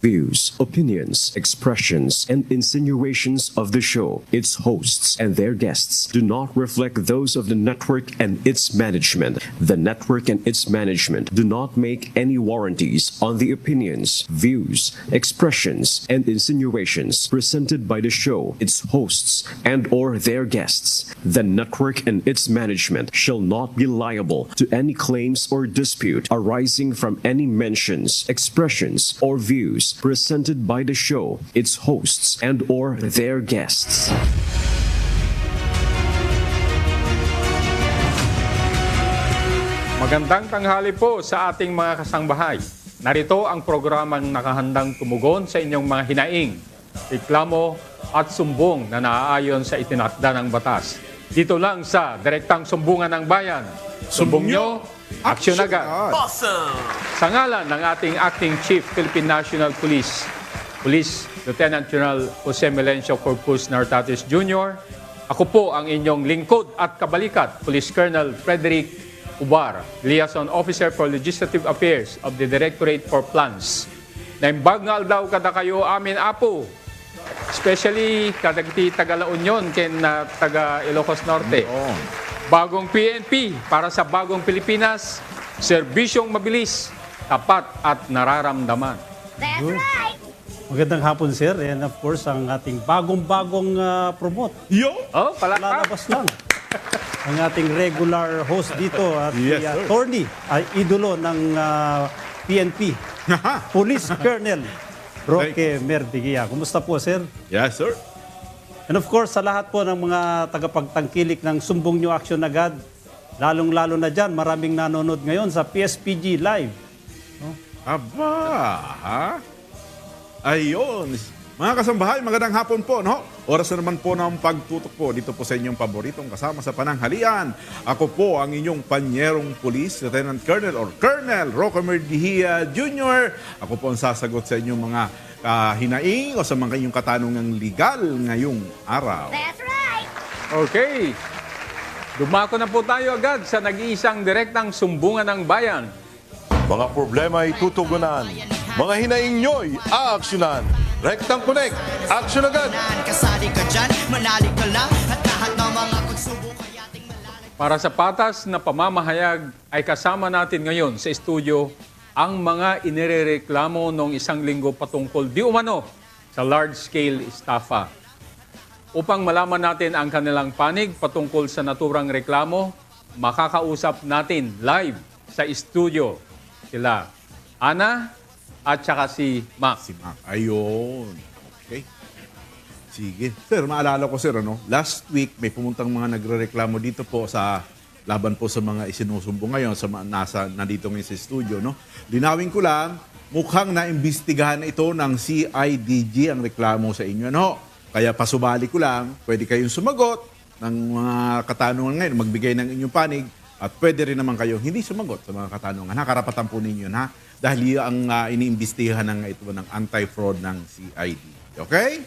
views, opinions, expressions, and insinuations of the show, its hosts, and their guests do not reflect those of the network and its management. The network and its management do not make any warranties on the opinions, views, expressions, and insinuations presented by the show, its hosts, and/or their guests. The network and its management shall not be liable to any claims or dispute arising from any mentions, expressions, or views presented by the show, its hosts, and/or their guests. Magandang tanghali po sa ating mga kasangbahay. Narito ang programang nakahandang tumugon sa inyong mga hinaing, reklamo at sumbong na naaayon sa itinakda ng batas. Dito lang sa Direktang Sumbungan ng Bayan. Sumbong nyo, aksyon agad. Awesome! Sa ngalan ng ating Acting Chief Philippine National Police, Police Lieutenant General Jose Melencio Corpus Nartates Jr., ako po ang inyong lingkod at kabalikat, Police Colonel Frederick Ubar, Liaison Officer for Legislative Affairs of the Directorate for Plans. Naimbagnal daw kada kayo amin apo, especially kadagti taga La Union ken taga Ilocos Norte. Bagong PNP para sa bagong Pilipinas, serbisyong mabilis, tapat at nararamdaman. That's right! Magandang hapon, sir. And of course, ang ating bagong-bagong promote. Oh, palakpak. Lalabas lang. Ang ating regular host dito at Yes, si sir. attorney, ay idolo ng PNP, Police Colonel Roque Merdigia. Kumusta po, sir? Yes, sir. And of course, sa lahat po ng mga tagapagtangkilik ng Sumbong Nyo Action Agad, lalong-lalo na dyan, maraming nanonood ngayon sa PSPG Live. Aba, ha? Ayun. Mga kasambahay, magandang hapon po, no? Oras na naman po ng pagtutok po dito po sa inyong paboritong kasama sa pananghalian. Ako po ang inyong panyerong police, Lieutenant Colonel or Colonel Roque Merdigia Jr. Ako po ang sasagot sa inyong mga hinaing o sa mga inyong katanungang legal ngayong araw. That's right! Okay. Dumako na po tayo agad sa nag-iisang direktang sumbungan ng bayan. Mga problema ay tutugunan. Mga hinaing nyo'y aaksyonan. Rectang Connect, aksyon agad! Kasali ka dyan, manali ka lang at lahat ng mga pagsubok ay ating malalim. Para sa patas na pamamahayag ay kasama natin ngayon sa estudyo ang mga inirereklamo noong isang linggo patungkol di umano sa large-scale estafa. Upang malaman natin ang kanilang panig patungkol sa naturang reklamo, makakausap natin live sa estudyo sila Ana at saka si Mac. Si Mac. Ayun. Okay. Sige. Sir, maalala ko, sir, ano? Last week, may pumuntang mga nagrereklamo dito po sa laban po sa mga isinusumbong ngayon, sa nandito ngayon sa studio, no? Linawin ko lang, mukhang naimbestigahan na ito ng CIDG ang reklamo sa inyo, no? Kaya pasubali ko lang, pwede kayong sumagot ng mga katanungan ngayon, magbigay ng inyong panig, at pwede rin naman kayong hindi sumagot sa mga katanungan. Karapatan po ninyo, ha? Dahil ang iniimbestigahan ng ito ng anti-fraud ng CID. Okay?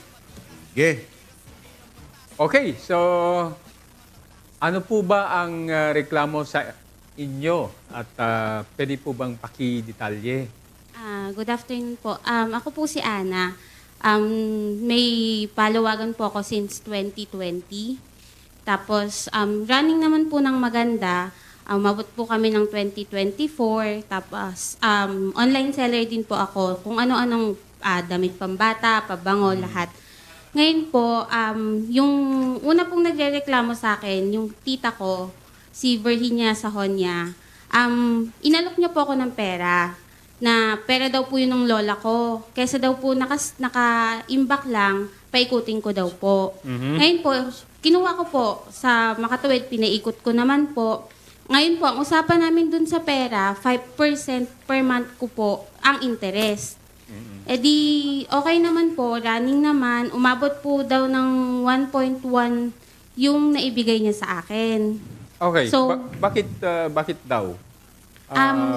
Sige. Okay, so ano po ba ang reklamo sa inyo at pwede po bang pakidetalye? Good afternoon po. Ako po si Ana. May palawagan po ako since 2020. Tapos, running naman po ng maganda. Umabot po kami ng 2024. Tapos, online seller din po ako. Kung ano-anong damit pambata, pabango, lahat. Ngayon po, yung una pong nagrereklamo sa akin, yung tita ko, si Virginia Sahonia, inalok niya po ako ng pera. Na pera daw po yun ng lola ko. Kesa daw po naka-imbak lang, paikutin ko daw po. Ngayon po, kinuha ko po sa Makatuwid, pinaikot ko naman po. Ngayon po, ang usapan namin dun sa pera, 5% per month ko po ang interest. E di, okay naman po, running naman. Umabot po daw ng 1.1 yung naibigay niya sa akin. Okay, So, bakit daw?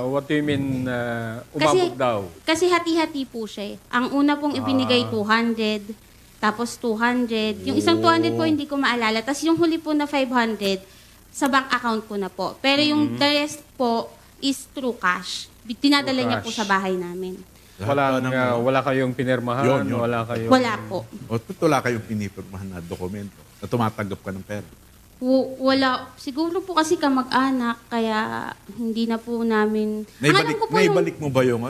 What do you mean umabot daw? Kasi hati-hati po siya. Ang una pong ibinigay 200, tapos 200. Yung isang 200 po hindi ko maalala. Tapos yung huli po na 500, sa bank account ko na po. Pero yung the rest po is through cash. Tinadala Through niya po cash. sa bahay namin. Wala kayong pinirmahan, Yun. wala kayong... Wala po. O wala kayong pinipirmahan na dokumento na tumatanggap ka ng pera. Wala. Siguro po kasi kamag-anak, kaya hindi na po namin... Ang alam ko po Naibalik mo ba yung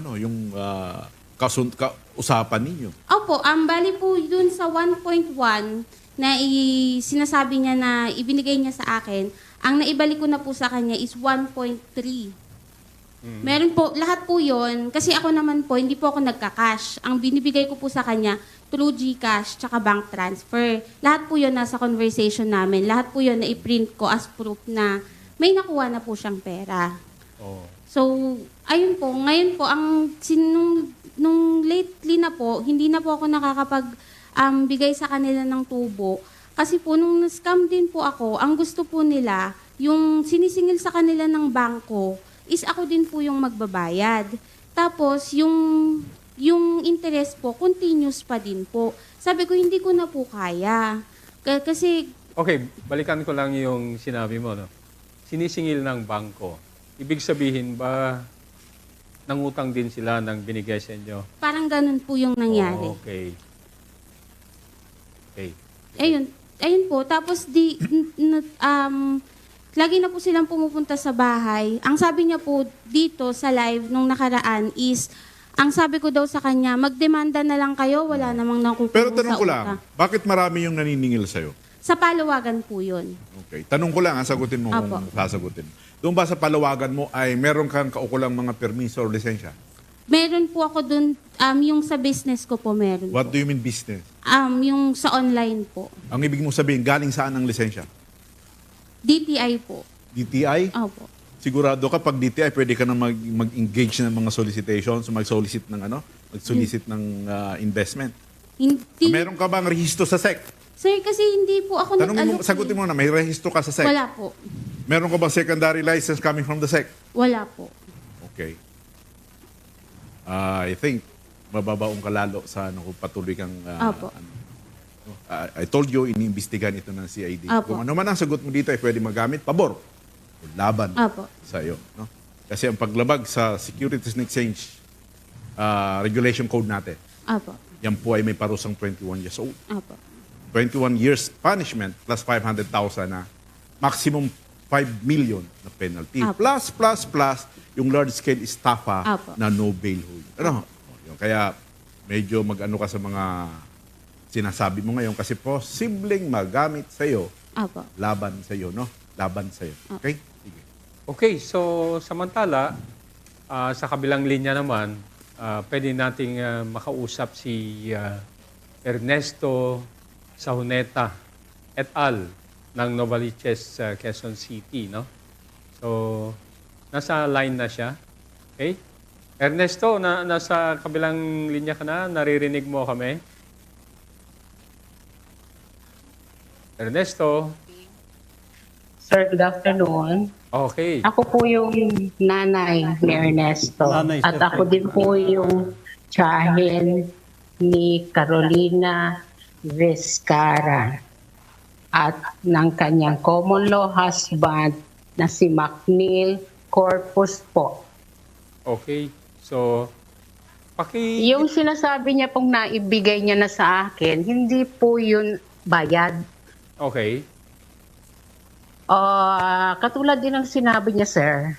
usapan ninyo? Opo, bali po dun sa 1.1 na sinasabi niya na ibinigay niya sa akin, ang naibalik ko na po sa kanya is 1.3. Meron po, lahat po yon kasi ako naman po, hindi po ako nagka-cash. Ang binibigay ko po sa kanya, through GCash, tsaka bank transfer. Lahat po yon nasa conversation namin. Lahat po yon na i-print ko as proof na may nakuha na po siyang pera. Oh. So, ayun po. Ngayon po, nung lately na po, hindi na po ako bigay sa kanila ng tubo. Kasi po, nung na-scam din po ako, ang gusto po nila, yung sinisingil sa kanila ng bangko, is ako din po yung magbabayad. Tapos, yung interest po, continuous pa din po. Sabi ko, hindi ko na po kaya. Kasi, Okay, balikan ko lang yung sinabi mo. No? Sinisingil ng bangko. Ibig sabihin ba, nangutang din sila ng binigay sa inyo? parang ganun po yung nangyari. Oh, okay. Okay. Ayun po. Tapos, lagi na po silang pumupunta sa bahay. Ang sabi niya po dito sa live nung nakaraan is, ang sabi ko daw sa kanya, magdemanda na lang kayo, wala namang nakukuha Pero sa tanong ko lang, utang. bakit marami yung naniningil sa'yo? Sa palawagan po yun. Okay. Tanong ko lang, sagutin mo Apo. kung sasagutin. Doon ba sa palawagan mo ay meron kang kaukulang mga permiso o lisensya? Meron po ako dun, yung sa business ko po meron. What do you mean business? Yung sa online po. Ang ibig mo sabihin, galing saan ang lisensya? DTI po. DTI? Opo. Sigurado ka pag DTI, pwede ka na mag-engage ng mga solicitations, mag-solicit ng investment. Hindi, Meron ka bang rehistro sa SEC? sir, kasi hindi po ako Tanong mo, sagutin mo na, may rehistro ka sa SEC? Wala po. Meron ka bang secondary license coming from the SEC? Wala po. Okay. I think mababaong ka lalo sa kung patuloy kang Apo. I told you iniimbestigahan ito ng CID. Apo. Kung ano man ang sagot mo dito ay pwede magamit pabor o laban Apo. sa iyo, no? Kasi ang paglabag sa Securities and Exchange Regulation Code natin, Opo. yan po ay may parusang 21 years old. Opo. 21 years punishment plus 500,000 na maximum 5 million na penalty. Apo. Plus yung large scale estafa Apo. na no bail hold. Ano? Yun. Kaya medyo mag-ano ka sa mga sinasabi mo ngayon kasi posibleng magamit sa iyo, Opo. laban sa iyo, no? Laban sa iyo. Okay? Sige. Okay, so samantala, sa kabilang linya naman, pwede nating makausap si Ernesto Sahuneta et al. Ng Novaliches, Quezon City, no? So, nasa line na siya. Okay? Ernesto, nasa kabilang linya ka na? Naririnig mo kami? Ernesto? Sir, good afternoon. Okay. Ako po yung nanay ni Ernesto. Nanay, At sir. ako din po yung tiyahin ni Carolina Vizcara at ng kanyang common law husband na si McNeil Corpus po. Okay. So, Yung sinasabi niya pong naibigay niya na sa akin, hindi po yun bayad. Okay. Katulad din ng sinabi niya, sir,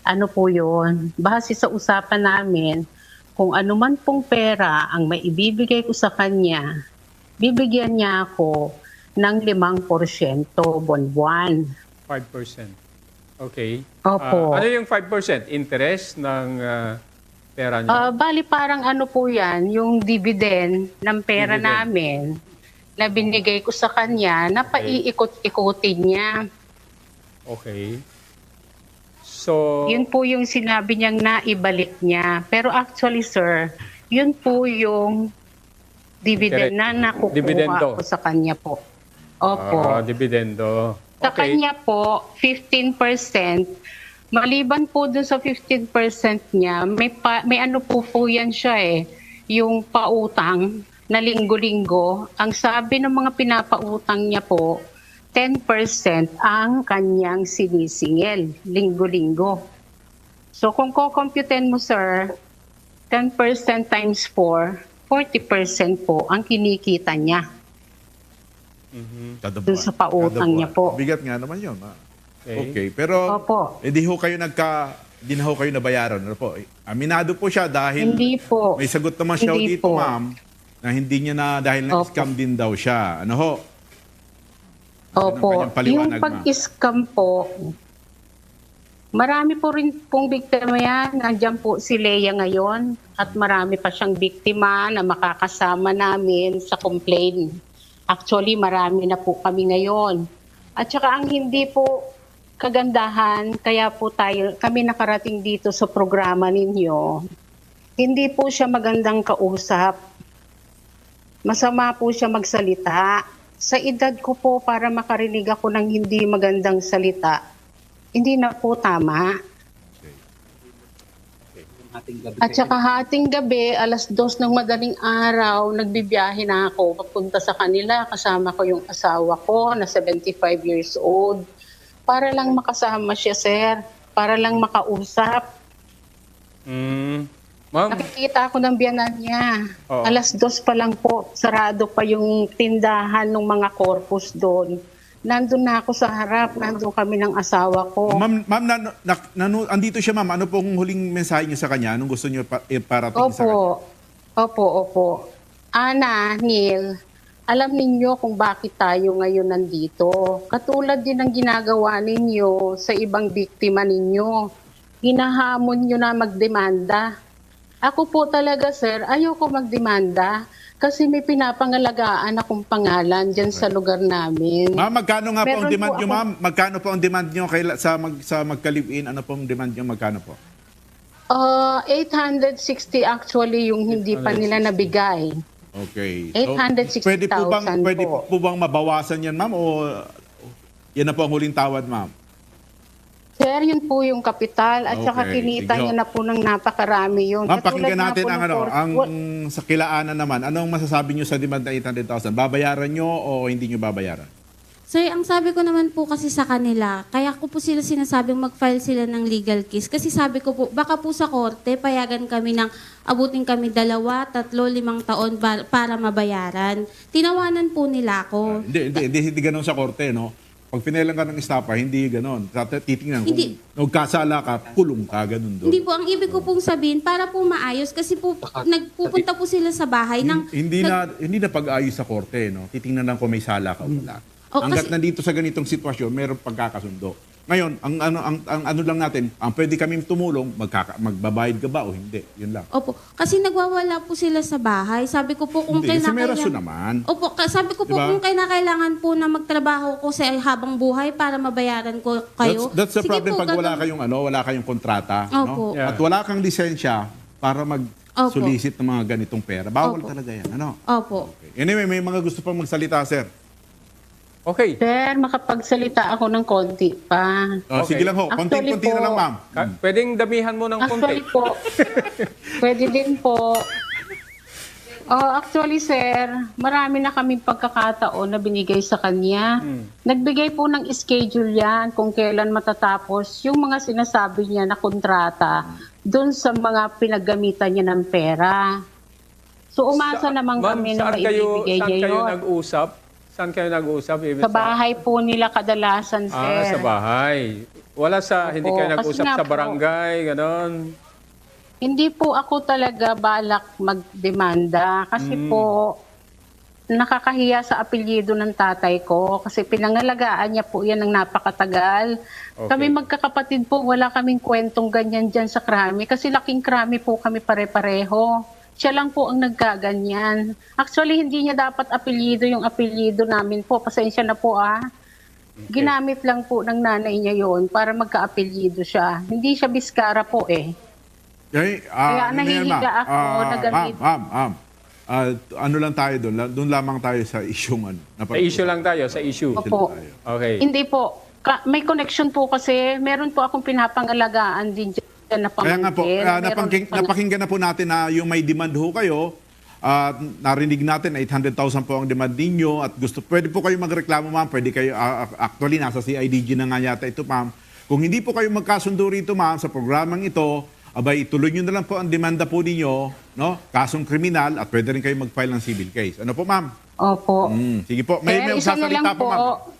ano po yun? Base sa usapan namin, kung ano man pong pera ang maibibigay ko sa kanya, bibigyan niya ako ng 5% buwan-buwan. 5%. Okay. Opo. Ano yung 5%? Interest ng pera niya? Bali parang ano po yan, yung dividend ng pera Dividend. namin na binigay ko sa kanya na paiikot-ikutin niya. Okay. So, Yun po yung sinabi niyang naibalik niya. Pero actually, sir, yun po yung dividend na nakukuha Dividendo. ko sa kanya po. Opo. dividendo. Sa Okay. kanya po, 15%. Maliban po dun sa 15% niya, may ano po yan siya yung pautang na linggo-linggo. Ang sabi ng mga pinapautang niya po, 10% ang kanyang sinisingil linggo-linggo. So kung kukomputin mo, sir, 10% times 4, 40% po ang kinikita niya Kada dun buwan. sa pautang Kada niya buwan. po. Bigat nga naman yun. Okay. Okay. Pero, Opo. hindi ho kayo hindi na ho kayo nabayaran. Ano po? Aminado po siya dahil Hindi po. may sagot naman siya Hindi dito, po. ma'am, na hindi niya na, dahil na-scam din daw siya. Ano ho? Opo. kanyang paliwanag, Yung pag-scam po, marami po rin pong biktima yan. Nandiyan po si Leia ngayon at marami pa siyang biktima na makakasama namin sa complaint. Actually, marami na po kami ngayon. At saka ang hindi po kagandahan, kaya po kami nakarating dito sa programa ninyo, hindi po siya magandang kausap. Masama po siya magsalita. Sa edad ko po, para makarinig ako ng hindi magandang salita, hindi na po tama. At saka hating gabi, 2:00 ng madaling araw, nagbibiyahe na ako papunta sa kanila. Kasama ko yung asawa ko na 75 years old. Para lang makasama siya, sir. Para lang makausap. Ma'am, Nakikita ako ng biyanan niya. Oo. 2:00 pa lang po. Sarado pa yung tindahan ng mga corpus doon. Nandun na ako sa harap. Nandun kami ng asawa ko. Ma'am, andito siya, ma'am. Ano pong huling mensahe niyo sa kanya? Anong gusto niyo parating sa kanya? Opo. Ana, Neil, alam ninyo kung bakit tayo ngayon nandito. Katulad din ng ginagawa ninyo sa ibang biktima ninyo. Hinahamon nyo na magdemanda. Ako po talaga, sir, ayoko magdemanda kasi may pinapangalagaan akong pangalan dyan sa lugar namin. Ma'am, magkano nga po ang Meron demand po niyo, ako- ma'am? Magkano po ang demand niyo sa magka-live-in? Ano po ang demand niyo? Magkano po? 860 actually yung hindi pa nila nabigay. Okay. 860,000 pwede po. po bang mabawasan yan, ma'am? O yan na po ang huling tawad, ma'am? Sir, yun po yung kapital at saka Okay, kinita sige. niya na po ng napakarami yun. Ma'am, Katulad pakinggan nga natin po ang ng ang sa kilaanan naman. Anong masasabi niyo sa demand na 800,000? Babayaran niyo o hindi niyo babayaran? Sir, ang sabi ko naman po kasi sa kanila, kaya ko po sila sinasabing mag-file sila ng legal case. Kasi sabi ko po, baka po sa korte, payagan kami ng abutin kami 2, 3, 5 taon para mabayaran. Tinawanan po nila ako. Hindi ganun sa korte, no? Pag pinelang ka ng estapa, hindi ganun. Titingnan kung Hindi. nagkasala ka, kulong ka, ganun doon. Hindi po, ang ibig ko pong sabihin, para po maayos, kasi po, nagpupunta po sila sa bahay ng... Hindi na pag-ayos sa korte, no? Titingnan lang kung may sala ka o wala. O, Hanggat kasi- nandito sa ganitong sitwasyon, mayroong pagkakasundo. Ngayon, ang ano lang natin, ang pwede kaming tumulong, magbabayad ka ba o hindi? Yun lang. Opo, kasi nagwawala po sila sa bahay. Sabi ko po kung Hindi, kasi may kailangan... rason naman. Opo, sabi ko po Diba? kung kailangan po na magtrabaho ko sa habang buhay para mabayaran ko kayo. That's the sige problem po, pag wala gagawin- wala kayong kontrata, Opo. no? At wala kang lisensya para mag-solicit ng mga ganitong pera. Bawal Opo. talaga yan, ano? Opo. Okay. Anyway, may mga gusto pang magsalita, sir. okay. Sir, makapagsalita ako ng konti pa. Okay. Sige lang ho, Actually konti-konti na po- lang, ma'am. Pwedeng damihan mo ng konti. Actually po, pwede din po. Actually, sir, marami na kaming pagkakataon na binigay sa kanya. Nagbigay po ng schedule yan kung kailan matatapos yung mga sinasabi niya na kontrata doon sa mga pinaggamitan niya ng pera. So, umasa naman Ma'am, kami na saan kayo maibibigay niya yun. nag-usap? Saan kayo nag-usap? Ibig Sa bahay po nila kadalasan, sir. Sa bahay. Wala hindi Opo, kayo kasi nag-usap nga sa po- barangay, ganon. Hindi po ako talaga balak magdemanda kasi po nakakahiya sa apelyido ng tatay ko kasi pinangalagaan niya po yan ng napakatagal. Okay. Kami magkakapatid po, wala kaming kwentong ganyan dyan sa krami kasi laking krami po kami pare-pareho. Siya lang po ang nagkaganyan. Actually, hindi niya dapat apelyido yung apelyido namin po. Pasensya na po Ginamit lang po ng nanay niya yon para magka-apelyido siya. Hindi siya biskara po Okay, Kaya ano yan, nahihiga ma'am? ako na gamit. Ma'am. Ano lang tayo doon? Doon lamang tayo sa isyong ano. Sa issue lang tayo, sa issue. Opo. Okay. Hindi po. May connection po kasi meron po akong pinapangalagaan din dyan na Kaya nga po, pamangkin. napakinggan na po natin na yung may demand ho kayo. Narinig natin na 800,000 po ang demand ninyo at pwede po kayo magreklamo, ma'am. Pwede kayo, actually nasa CIDG na nga yata ito, ma'am. Kung hindi po kayo magkasundo rito, ma'am, sa programang ito, abay, ituloy nyo na lang po ang demanda po ninyo, no? Kasong kriminal at pwede rin kayo mag-file ng civil case. Ano po, ma'am? Opo. Sige po. May Isa na lang sasalita po, ma'am.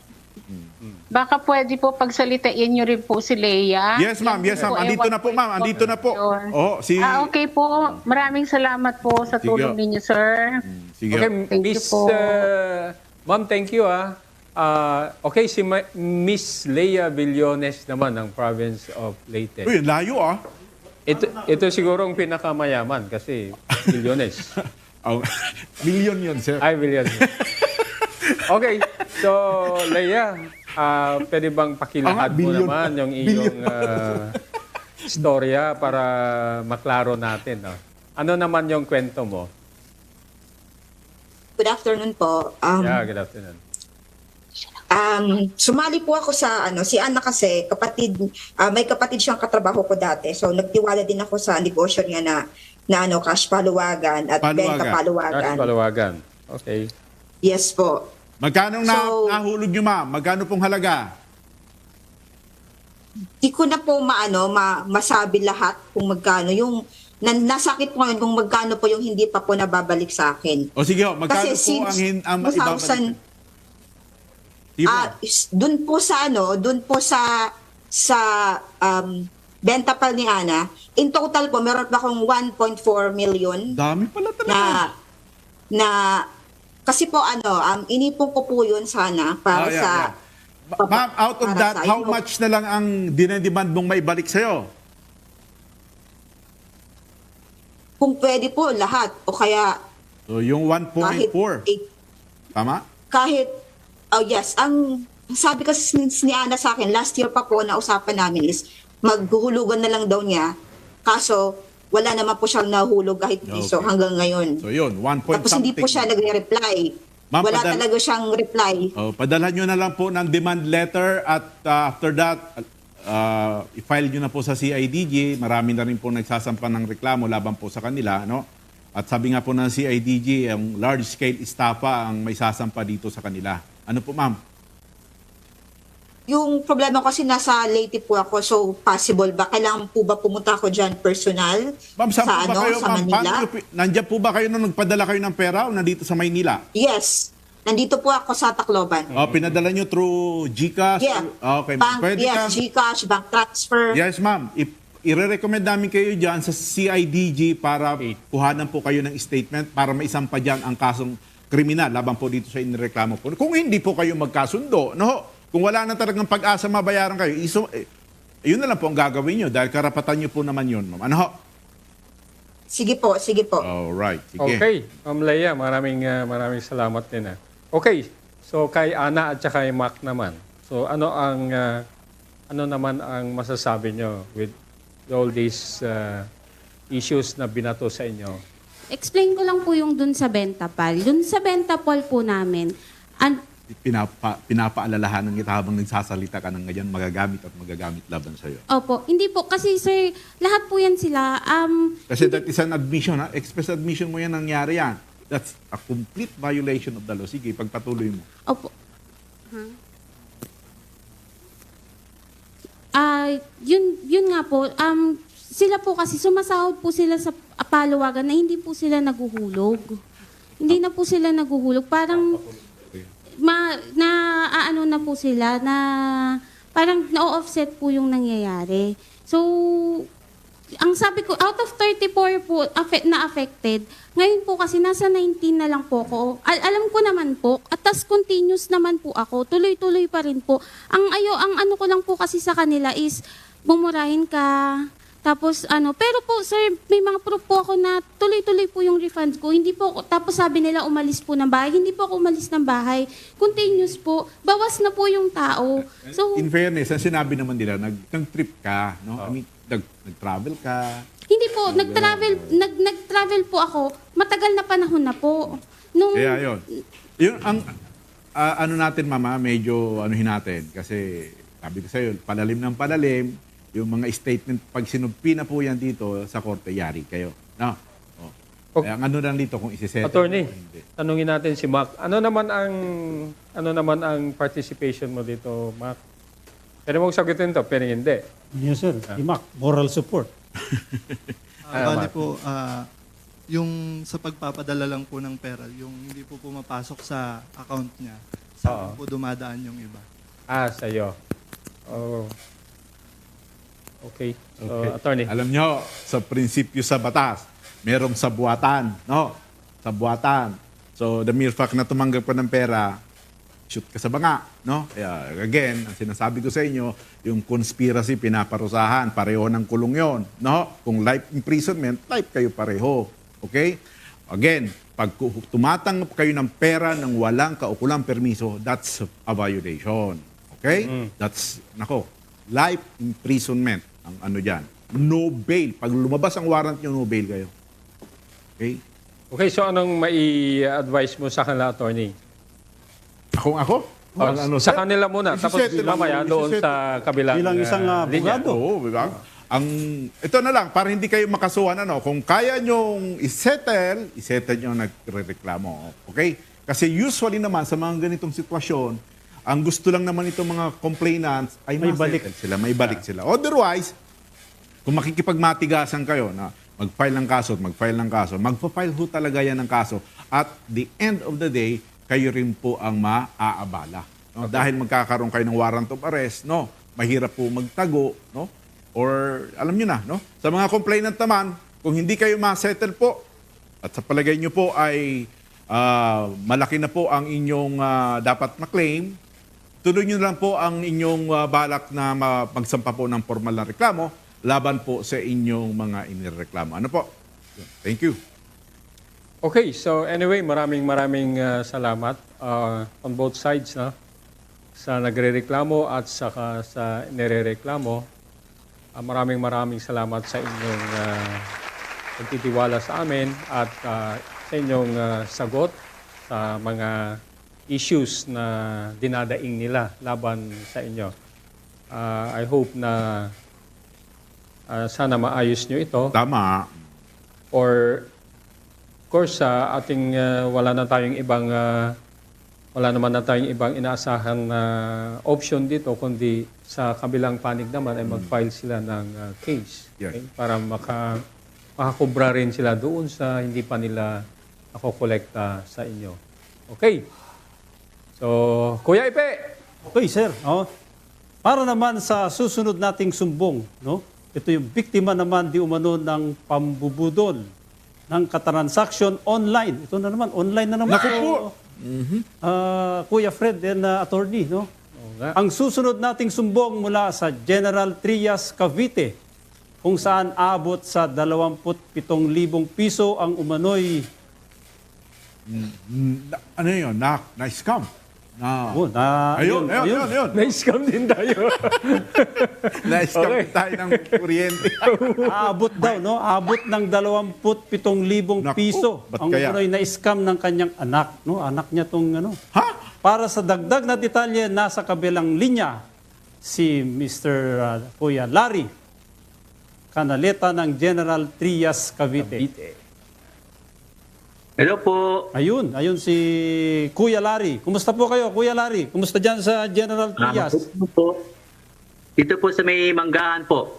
Baka pwede po pagsalitain nyo rin po si Leia. Yes, ma'am. Yes, ma'am. Andito na po, ma'am. Andito na po. Oh, si... Okay po. Maraming salamat po sa tulong ninyo, sir. Sige. Okay, Thank you Miss, po. Ma'am, thank you. Okay, si Miss Leia Villones naman ng province of Leyte. Uy, layo ah. Ito siguro ang pinakamayaman kasi Villones. Oh, million yun, sir. Ay, Villones. Okay, so Leia, pwede bang pakilahad mo billion. naman yung iyong istorya para maklaro natin? No? Ano naman yung kwento mo? Good afternoon po. Yeah, good afternoon. Sumali po ako sa si Ana kasi may kapatid siyang katrabaho ko dati. So nagtiwala din ako sa negosyo niya na cash paluwagan at benta paluwagan. Cash paluwagan. Okay. Yes po. Magkano nahulog nyo, ma'am? Magkano pong halaga? Di ko na po masabi lahat kung magkano yung nasakit po ngayon kung magkano po yung hindi pa po nababalik sa akin. O sige, magkano Kasi po since ang ibabalik? 2000, doon po sa benta pa ni Ana, in total po meron pa akong 1.4 million. Dami pala talaga. Na kasi po inipon ko po yun sana para sa Ma'am, out of para that, sa how much na lang ang dinedemand mong maibalik sa'yo? kung pwede po lahat o kaya So, yung 1.4. Tama? kahit yes, ang sabi kasi ni Ana sa akin last year pa po na usapan namin is maghuhulugan na lang daw niya, kaso wala naman po siyang nahulog kahit piso hanggang ngayon. So, yun, 1 point Tapos hindi po siya nagre-reply. Ma'am, Wala talaga siyang reply. Padalhan nyo na lang po ng demand letter at after that, i-file nyo na po sa CIDG. Marami na rin po nagsasampa ng reklamo laban po sa kanila. No? At sabi nga po ng CIDG, ang large-scale estafa ang may sasampa dito sa kanila. Ano po, ma'am? Yung problema kasi nasa Leyte po ako, so possible ba? Kailangan po ba pumunta ako dyan personal? Ma'am, saan po ba kayo? Sa Ma'am, Manila? Nandiyan po ba kayo nung nagpadala kayo ng pera o nandito sa Maynila? Yes. Nandito po ako sa Tacloban. Pinadala nyo through GCash? Yeah. Okay. Bank, Pwede ka- GCash, bank transfer. Yes, ma'am. I-recommend namin kayo dyan sa CIDG para kuhanan po kayo ng statement para maisampa dyan ang kasong kriminal laban po dito sa inireklamo po. Kung hindi po kayo magkasundo, no? Kung wala na talagang pag-asa mabayaran kayo, yun na lang po ang gagawin nyo dahil karapatan nyo po naman yun, ma'am. Ano ho? Sige po, sige po. Alright, sige. Okay, Ma'am Leia, maraming salamat din. Okay, so kay Ana at saka kay Mac naman. So ano naman ang masasabi nyo with all these issues na binato sa inyo? Explain ko lang po yung dun sa Bentapal. Dun sa Bentapal po namin, Pinapaalalahanan kita habang nagsasalita ka ng ganyan, magagamit laban sa'yo. opo, hindi po. Kasi sir, lahat po yan sila. Kasi that is an admission, ha? Express admission mo yan, nangyari yan. That's a complete violation of the law. Sige, pagpatuloy mo. Opo. Yun nga po, sila po kasi sumasahod po sila sa paluwagan na hindi po sila naguhulog. Hindi na po sila naguhulog. Parang na po sila na parang na-offset po yung nangyayari. So, ang sabi ko, out of 34 po na affected, ngayon po kasi nasa 19 na lang po ako. Alam ko naman po, at tas continuous naman po ako, tuloy-tuloy pa rin po. Ang ano ko lang po kasi sa kanila is, bumurahin ka, tapos pero po sir, may mga proof po ako na tuloy-tuloy po yung refunds ko. Hindi po ako, tapos sabi nila umalis po ng bahay. Hindi po ako umalis ng bahay. Continuous po. Bawas na po yung tao. So, In fairness, ang sinabi naman nila, nag-trip ka, no? I mean, nag-travel ka. hindi po, nag-travel po ako. Matagal na panahon na po. Kaya yun. Yun ang natin, mama, medyo natin. Kasi sabi ko sa'yo, palalim ng palalim, yung mga statement, pag sinumpi na po yan dito sa korte, yari kayo. No? Kaya ang lang dito kung isisettle. Attorney, o hindi. tanungin natin si Mac. Ano naman ang participation mo dito, Mac? Pwede mong sagutin to, pero hindi. Yes, sir. Imak, moral support. Mark. Bali po, yung sa pagpapadala lang po ng pera, yung hindi po pumapasok sa account niya, saan po dumadaan yung iba. Sa'yo. Oh. Okay. So, attorney. Alam nyo, sa prinsipyo sa batas, merong sabuatan, no? Sabuatan. So, the mere fact na tumanggap ka ng pera, shoot ka sa banga, no? Kaya, again, ang sinasabi ko sa inyo, yung conspiracy, pinaparusahan, pareho ng kulong yon, no? Kung life imprisonment, life kayo pareho. Okay? Again, pag tumatanggap kayo ng pera ng walang kaukulang permiso, that's a violation. Okay? That's, life imprisonment ang ano dyan. No bail. Pag lumabas ang warrant nyo, no bail kayo. Okay? Okay, so anong mai-advise mo sa kanila, attorney? Ako? Sa kanila muna, tapos mamaya doon sa kabilang Bilang isang linya. abogado. Oo, diba? Ito na lang, para hindi kayo makasuhan, kung kaya nyong isettle nyo nagre-reklamo. Okay? Kasi usually naman sa mga ganitong sitwasyon, ang gusto lang naman itong mga complainants ay May balik sila, may balik sila. Otherwise, kung makikipagmatigasan kayo na mag-file ng kaso, magpa-file ho talaga yan ng kaso. At the end of the day, kayo rin po ang maaabala. No? Dahil magkakaroon kayo ng warrant of arrest, no? Mahirap po magtago, no? Or alam nyo na, no? Sa mga complainant naman, kung hindi kayo ma-settle po, at sa palagay nyo po ay malaki na po ang inyong dapat ma-claim, tuloy nyo lang po ang inyong balak na magsampa po ng formal na reklamo laban po sa inyong mga inireklamo. Ano po? Thank you. Okay, so anyway, maraming salamat on both sides, no? Sa nagrereklamo at saka sa nirereklamo. Maraming salamat sa inyong pagtitiwala sa amin at sa inyong sagot sa mga issues na dinadaing nila laban sa inyo. I hope na sana maayos nyo ito. Tama. Or, of course, ating wala naman na tayong ibang inaasahan na option dito, kundi sa kabilang panig naman ay mag-file sila ng case. Yes. Okay? Para makakubra rin sila doon sa hindi pa nila nakokolekta sa inyo. Okay. So, Kuya Ipe! Okay, sir. Para naman sa susunod nating sumbong, no? Ito yung biktima naman di umano ng pambubudol ng katransaksyon online. Ito na naman, online na naman. Naku po! Kuya Fred and attorney, no? Ang susunod nating sumbong mula sa General Trias, Cavite, kung saan abot sa 27,000 piso ang umano'y Ano yun? Na-scam. Ayun. Na-scam din tayo. Na-scam Okay. tayo ng kuryente. Abot daw, no? Abot ng 27,000 Naku, piso. ba't Ang kaya? umano'y na-scam ng kanyang anak, no? Anak niya tong Ha? Para sa dagdag na detalye, nasa kabilang linya si Mr. Kuya Larry Canaleta ng General Trias, Cavite. Hello po. Ayun si Kuya Larry. Kumusta po kayo, Kuya Larry? Kumusta dyan sa General Trias? Dito po sa may Manggahan po.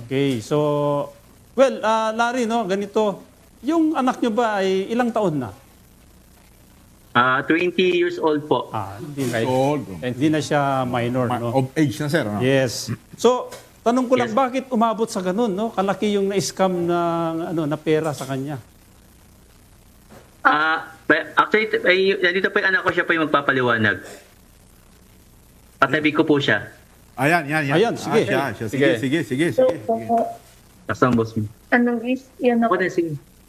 Okay. So, well, Larry, no, ganito. Yung anak nyo ba ay ilang taon na? 20 years old po. Hindi na siya minor, no? Of age na, sir. No? Yes. So, tanong ko lang, bakit umabot sa ganun, no? Kalaki yung na-scam na pera sa kanya. Actually, dito po yung anak ko, siya po yung magpapaliwanag. Patabi ko po siya. Ayan, sige. Sige. Kasang boss mo. Yan ako.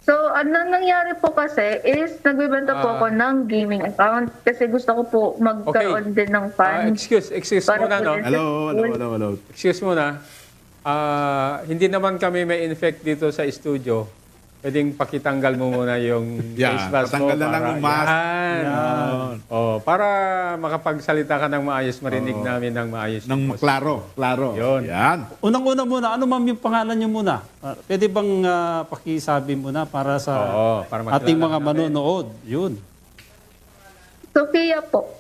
So, ano nangyari po kasi is nagbibenta po ako ng gaming account kasi gusto ko po magkaroon din ng funds. Excuse muna, no? Hello. Excuse muna. Hindi naman kami may infect dito sa studio. Pwedeng pakitanggal mo muna yung face mask mo. Patanggal na lang yung mask. Para makapagsalita ka ng maayos, marinig namin ng maayos. Klaro. Yun. Yan. Unang-una muna, ano ma'am yung pangalan niyo muna? Pwede bang pakisabi muna para sa para ating mga namin. manonood? Yun. Sophia po.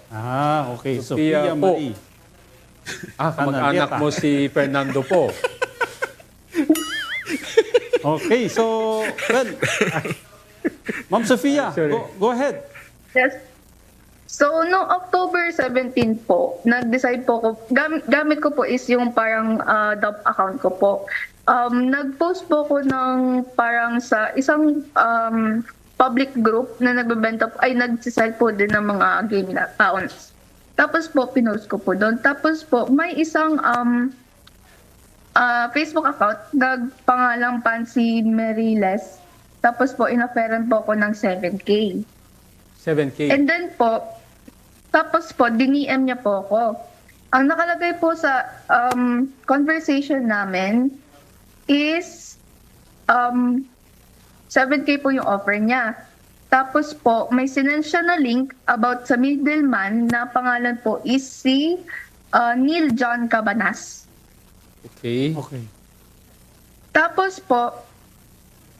Okay. Sophia Sophia po. Marie. Kamag-anak mo si Fernando po. Okay, so, well, Ma'am Sofia, go ahead. Yes. So, noong October 17 po, nag-decide po ko, gamit ko po is yung parang DOP account ko po. Nag-post po ko ng parang sa isang public group na nagbebenta po, ay nagsisell po din ng mga gaming accounts. Tapos po, pinost ko po doon. Tapos po, may isang Facebook account, nagpangalang Pansy Meriles. Tapos po, inofferan po ako ng 7K. 7K. And then po, tapos po, diniem niya po ako. Ang nakalagay po sa conversation namin is 7K po yung offer niya. Tapos po, may sinend siya na link about sa middleman na pangalan po is si Neil John Cabanas. Okay. Tapos po,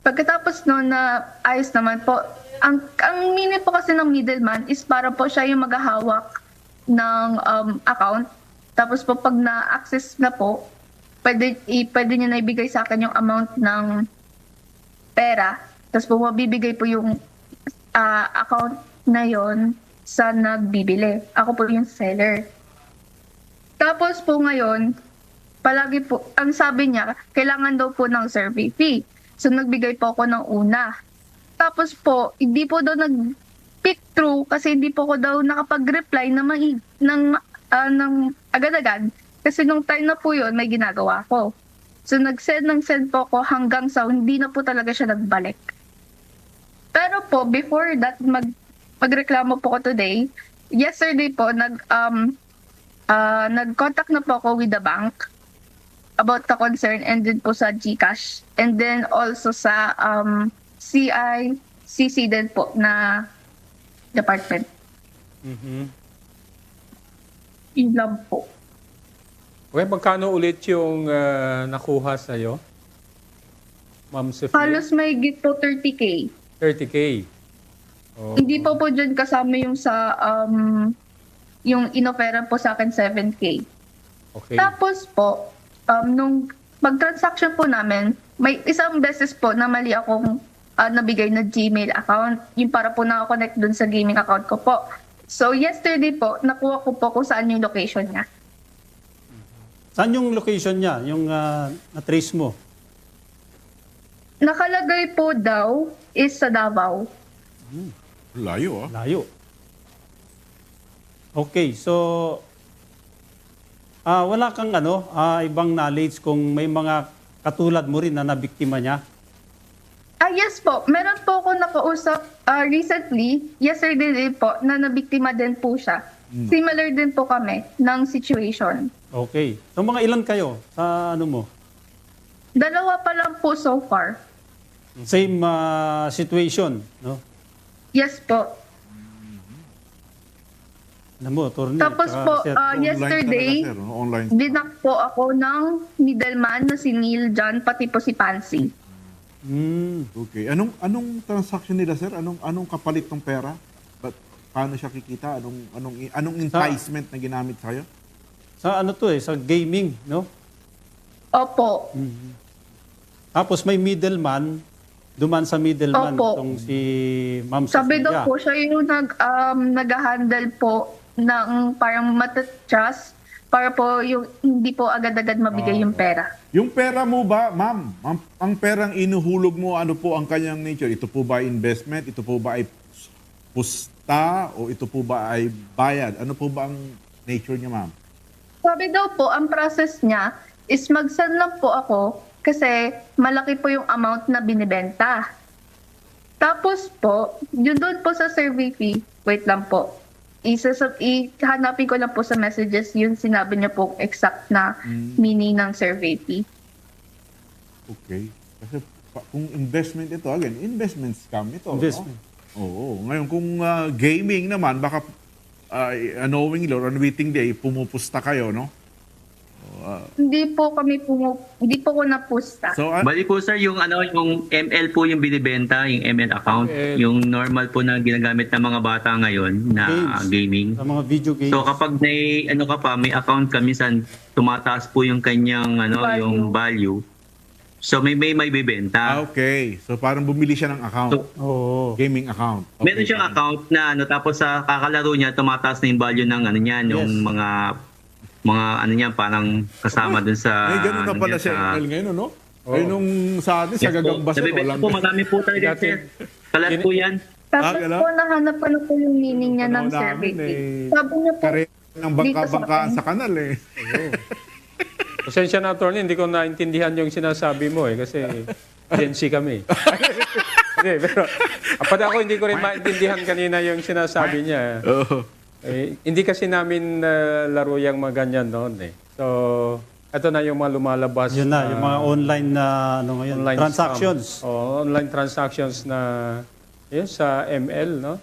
pagkatapos noon na ayos naman po, ang meaning po kasi ng middleman is para po siya yung maghahawak ng account. Tapos po pag na-access na po, pwede niya na ibigay sa akin yung amount ng pera. Tapos po mabibigay po yung account na yon sa nagbibili. Ako po yung seller. Tapos po ngayon, palagi po, ang sabi niya, kailangan daw po ng survey fee. So nagbigay po ako ng una. Tapos po, hindi po daw nag-pick through kasi hindi po ko daw nakapag-reply ng agad-agad. Kasi nung time na po yun, may ginagawa ko. So nag-send po ako hanggang sa hindi na po talaga siya nagbalik. Pero po, before that, magreklamo po ko today, yesterday po, nag-contact na po ako with the bank about the concern and then po sa GCash. And then also sa CICC din po na department. Yun lang po. Okay, magkano ulit yung nakuha sa'yo? Ma'am Sofia? Halos may git po 30K. 30K. Oh. Hindi po dyan kasama yung sa yung inofferan po sa akin 7K. Okay. Tapos po, nung pag-transaction po namin, may isang beses po na mali akong nabigay na Gmail account. Yung para po nakakonect dun sa gaming account ko po. So yesterday po, nakuha ko po kung saan yung location niya. Saan yung location niya? Yung na-trace mo? Nakalagay po daw is sa Davao. Layo Layo. Okay, so wala kang ibang knowledge kung may mga katulad mo rin na nabiktima niya? Yes po. Meron po ako nakausap recently, yesterday din po, na nabiktima din po siya. Similar din po kami ng situation. Okay. So mga ilan kayo sa ano mo? 2 pa lang po so far. Same situation, no? Yes po. Alam mo, attorney. Tapos po, yesterday, Online. dinak po ako ng middleman na si Neil John, pati po si Pansy. Okay. Anong transaction nila, sir? Anong kapalit ng pera? Paano siya kikita? Anong enticement na ginamit sa'yo? Sa ano to sa gaming, no? Opo. Tapos may middleman, duman sa middleman Opo. itong si Ma'am Sofia. Sabi daw po siya yung nag-handle po ng parang matatrust para po yung hindi po agad-agad mabigay yung pera. Yung pera mo ba, ma'am? Ang perang inuhulog mo, ano po ang kanyang nature? Ito po ba investment? Ito po ba ay pusta? O ito po ba ay bayad? Ano po ba ang nature niya, ma'am? Sabi daw po, ang process niya is mag-send lang po ako kasi malaki po yung amount na binibenta. Tapos po, yun doon po sa survey fee, wait lang po, ihanapin ko lang po sa messages yung sinabi niya po exact na meaning ng survey fee. Okay. Kasi kung investment ito, again, investment scam ito. Investment. No? Oo. Ngayon, kung gaming naman, baka knowingly or unwittingly, pumupusta kayo, no? Hindi po ko napusta. So, Bali po sir, yung ML po yung binibenta, yung ML account, yung normal po na ginagamit ng mga bata ngayon na gaming. Sa mga video games. So kapag may account ka, minsan tumataas po yung kanyang yung value. So may bibenta. Okay. So parang bumili siya ng account. So, Gaming account. meron siyang account na tapos sa kakalaro niya tumataas na yung value ng ano niyan, yung mga ano niya parang kasama dun sa Ganun na ano pala niya, si ML ngayon, no? Ay, nung sa atin, sa Gagamba sir, Nabibenta walang... po, marami po talaga, sir. Kalat po yan. Tapos gano'n? po, nahanap ko na po yung meaning niya ng Namin, survey. eh. Sabi niya po, Kare ng bangka-bangkaan sa kanal, eh. Pasensya na, attorney, hindi ko naintindihan yung sinasabi mo kasi Gen Z kami. Hindi, pero apat ako hindi ko rin maintindihan kanina yung sinasabi niya. Hindi kasi namin laro yung mga ganyan noon eh. So, ito na yung mga lumalabas. Yun na, yung mga online na ngayon, online transactions. Online transactions na yun, sa ML, no?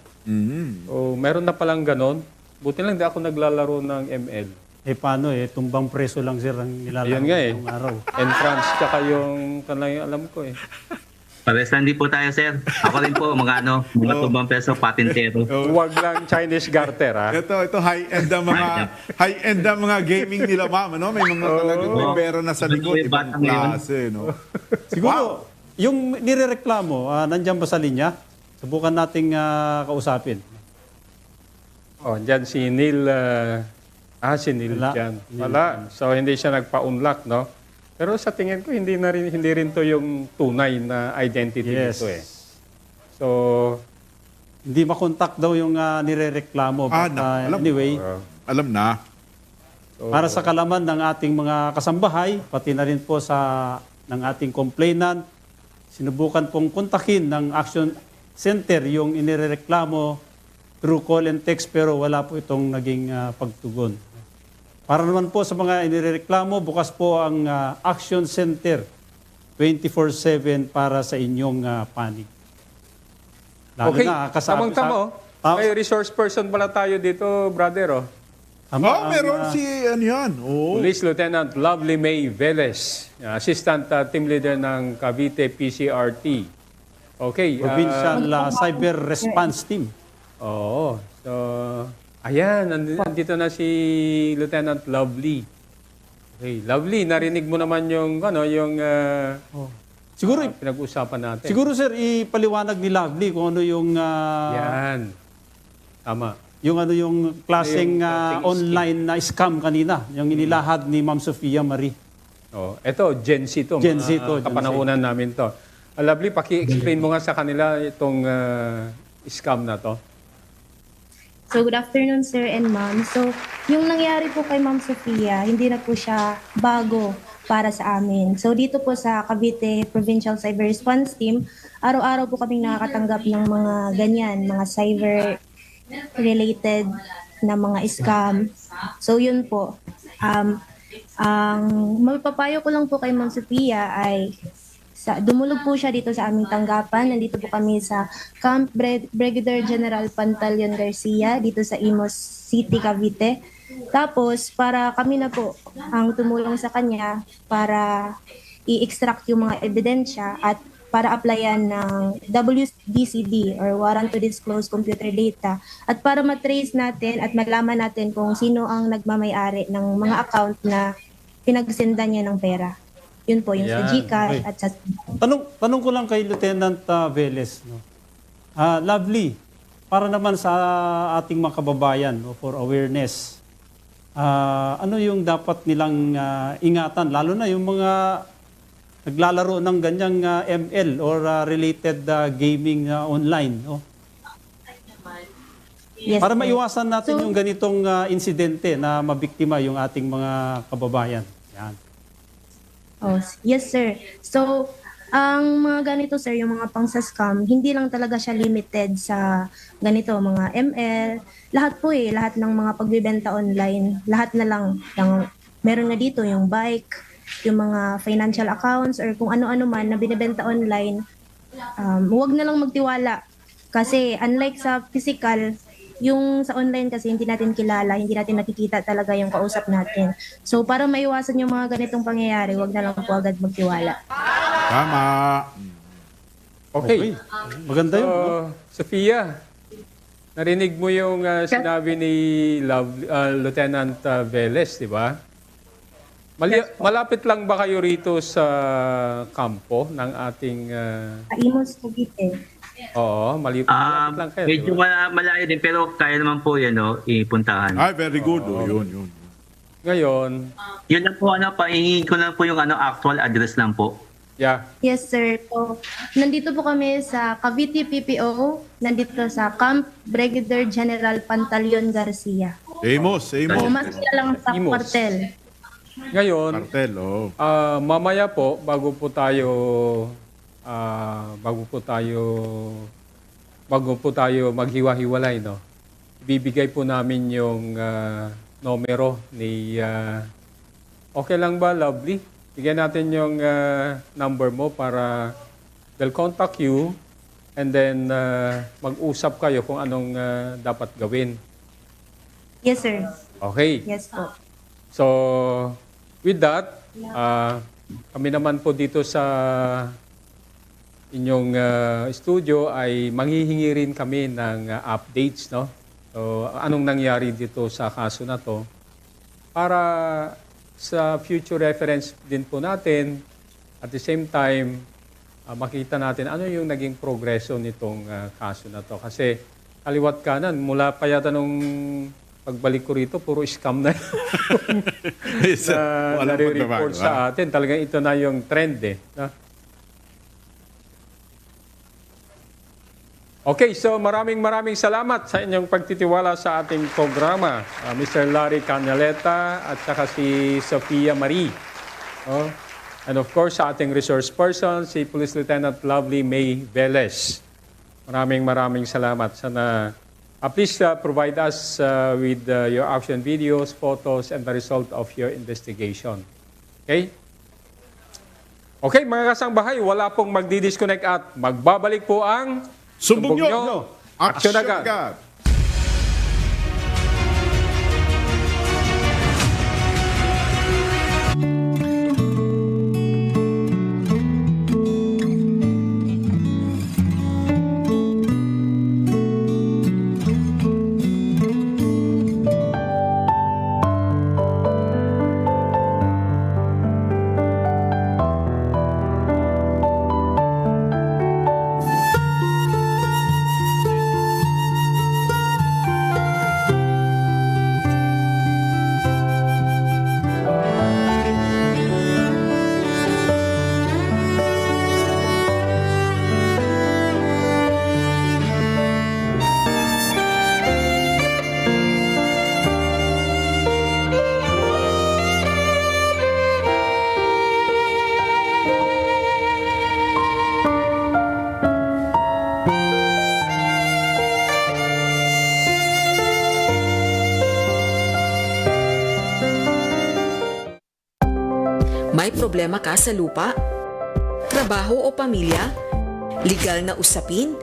So, meron na palang ganon. Buti lang hindi ako naglalaro ng ML. Paano tumbang preso lang sir ang nilalaro Ayun nga ng araw. Entrance, tsaka yung kanlang yung alam ko eh. Pares lang din po tayo, sir. Ako rin po, mga tumbang peso, patintero. Huwag lang Chinese garter, ha? Ito high-end ang mga gaming nila, ma'am, no? May mga talagang may pera na sa likod, ibang klase, no? Siguro, yung nirereklamo, nandiyan ba sa linya? Subukan nating kausapin. Dyan si Neil, si Neil dyan. Wala. So, hindi siya nagpa-unlock, no? Pero sa tingin ko, hindi rin to yung tunay na identity nito eh. So, hindi makontak daw yung nirereklamo. But, anyway, alam na. Para sa kalaman ng ating mga kasambahay, pati na rin po ng ating complainant, sinubukan pong kontakin ng Action Center yung inirereklamo through call and text pero wala po itong naging pagtugon. Para naman po sa mga inirereklamo, bukas po ang Action Center 24/7 para sa inyong panig. Lalo okay, na, tamang-tamo. May resource person pala tayo dito, brother. Meron si ano yan. Police Lieutenant Lovely May Velez, Assistant Team Leader ng Cavite PCRT. Okay. Provincial Cyber Response Team. Oo. So, ayan, nandito na si Lieutenant Lovely. Okay, Lovely, narinig mo naman yung siguro pinag-usapan natin. Siguro sir, ipaliwanag ni Lovely kung ano yung yan. Tama. Yung klaseng online na scam kanina, yung inilahad ni Ma'am Sofia Marie. Ito, Gen Z to. Gen Z to. Kapanahunan namin to. Lovely, paki-explain mo nga sa kanila itong scam na to. So, good afternoon, sir and ma'am. So, yung nangyari po kay Ma'am Sofia, hindi na po siya bago para sa amin. So, dito po sa Cavite Provincial Cyber Response Team, araw-araw po kaming nakakatanggap ng mga ganyan, mga cyber-related na mga scam. So, yun po. Ang mapapayo ko lang po kay Ma'am Sofia ay dumulog po siya dito sa aming tanggapan. Nandito po kami sa Camp Brigadier General Pantaleon Garcia dito sa Imus City, Cavite. Tapos, para kami na po ang tumulong sa kanya para i-extract yung mga ebidensya at para applyan ng WDCD or Warrant to Disclose Computer Data at para matrace natin at malaman natin kung sino ang nagmamay-ari ng mga account na pinagsendan niya ng pera. Yun po, yung sa GCash at sa... Tanong ko lang kay Lieutenant Velez. No? Lovely, para naman sa ating mga kababayan for awareness, ano yung dapat nilang ingatan, lalo na yung mga naglalaro ng ganyang ML or related gaming online. No? Yes, para maiwasan natin yung ganitong insidente na mabiktima yung ating mga kababayan. Yan. Yes, sir. So, ang mga ganito, sir, yung mga pang-scam, hindi lang talaga siya limited sa ganito, mga ML. Lahat po lahat ng mga pagbibenta online, lahat na lang. Meron na dito yung bike, yung mga financial accounts, or kung ano-ano man na binibenta online. Huwag na lang magtiwala. Kasi unlike sa physical, yung sa online kasi hindi natin kilala, hindi natin nakikita talaga yung kausap natin. So para maiwasan yung mga ganitong pangyayari, wag na lang po agad magtiwala. Tama. Okay. Maganda yun. Sofia, narinig mo yung sinabi ni Lieutenant Velez, di ba? Malapit lang ba kayo rito sa kampo ng ating... Imos, Cavite. Oo, malapit lang kayo. Medyo malayo din, pero kaya naman po yan, no, ipuntahan. Ay, very good. Yun. Ngayon, Yun lang po, pahingin ko lang po yung actual address lang po. yeah. Yes, sir. So, nandito po kami sa Cavite PPO, nandito sa Camp Brigadier General Pantaleon Garcia. Amos. O, mas lang sa Imos. kwartel. Ngayon, Cartel, mamaya po bago po tayo maghiwa-hiwalay, no. Ibibigay po namin yung numero ni okay lang ba, Lovely? Bigyan natin yung number mo para they'll contact you and then mag-usap kayo kung anong dapat gawin. Yes, sir. Okay. Yes po. So, with that, kami naman po dito sa inyong studio ay manghihingi rin kami ng updates, no? So, anong nangyari dito sa kaso na to para sa future reference din po natin, at the same time, makita natin ano yung naging progreso nitong kaso na to. Kasi kaliwat kanan, mula pa yata nung pagbalik ko rito, puro scam na nare-report sa atin. Talagang ito na yung trend eh. No? Okay, so maraming salamat sa inyong pagtitiwala sa ating programa. Mr. Larry Canaleta at saka si Sofia Marie. Oh. And of course, sa ating resource person, si Police Lieutenant Lovely May Velez. Maraming salamat. Sana please provide us with your action videos, photos, and the result of your investigation. Okay? Okay, mga kasangbahay, wala pong magdi-disconnect at magbabalik po ang Sumbong nyo! Aksyon agad! May problema ka sa lupa? Trabaho o pamilya? Legal na usapin?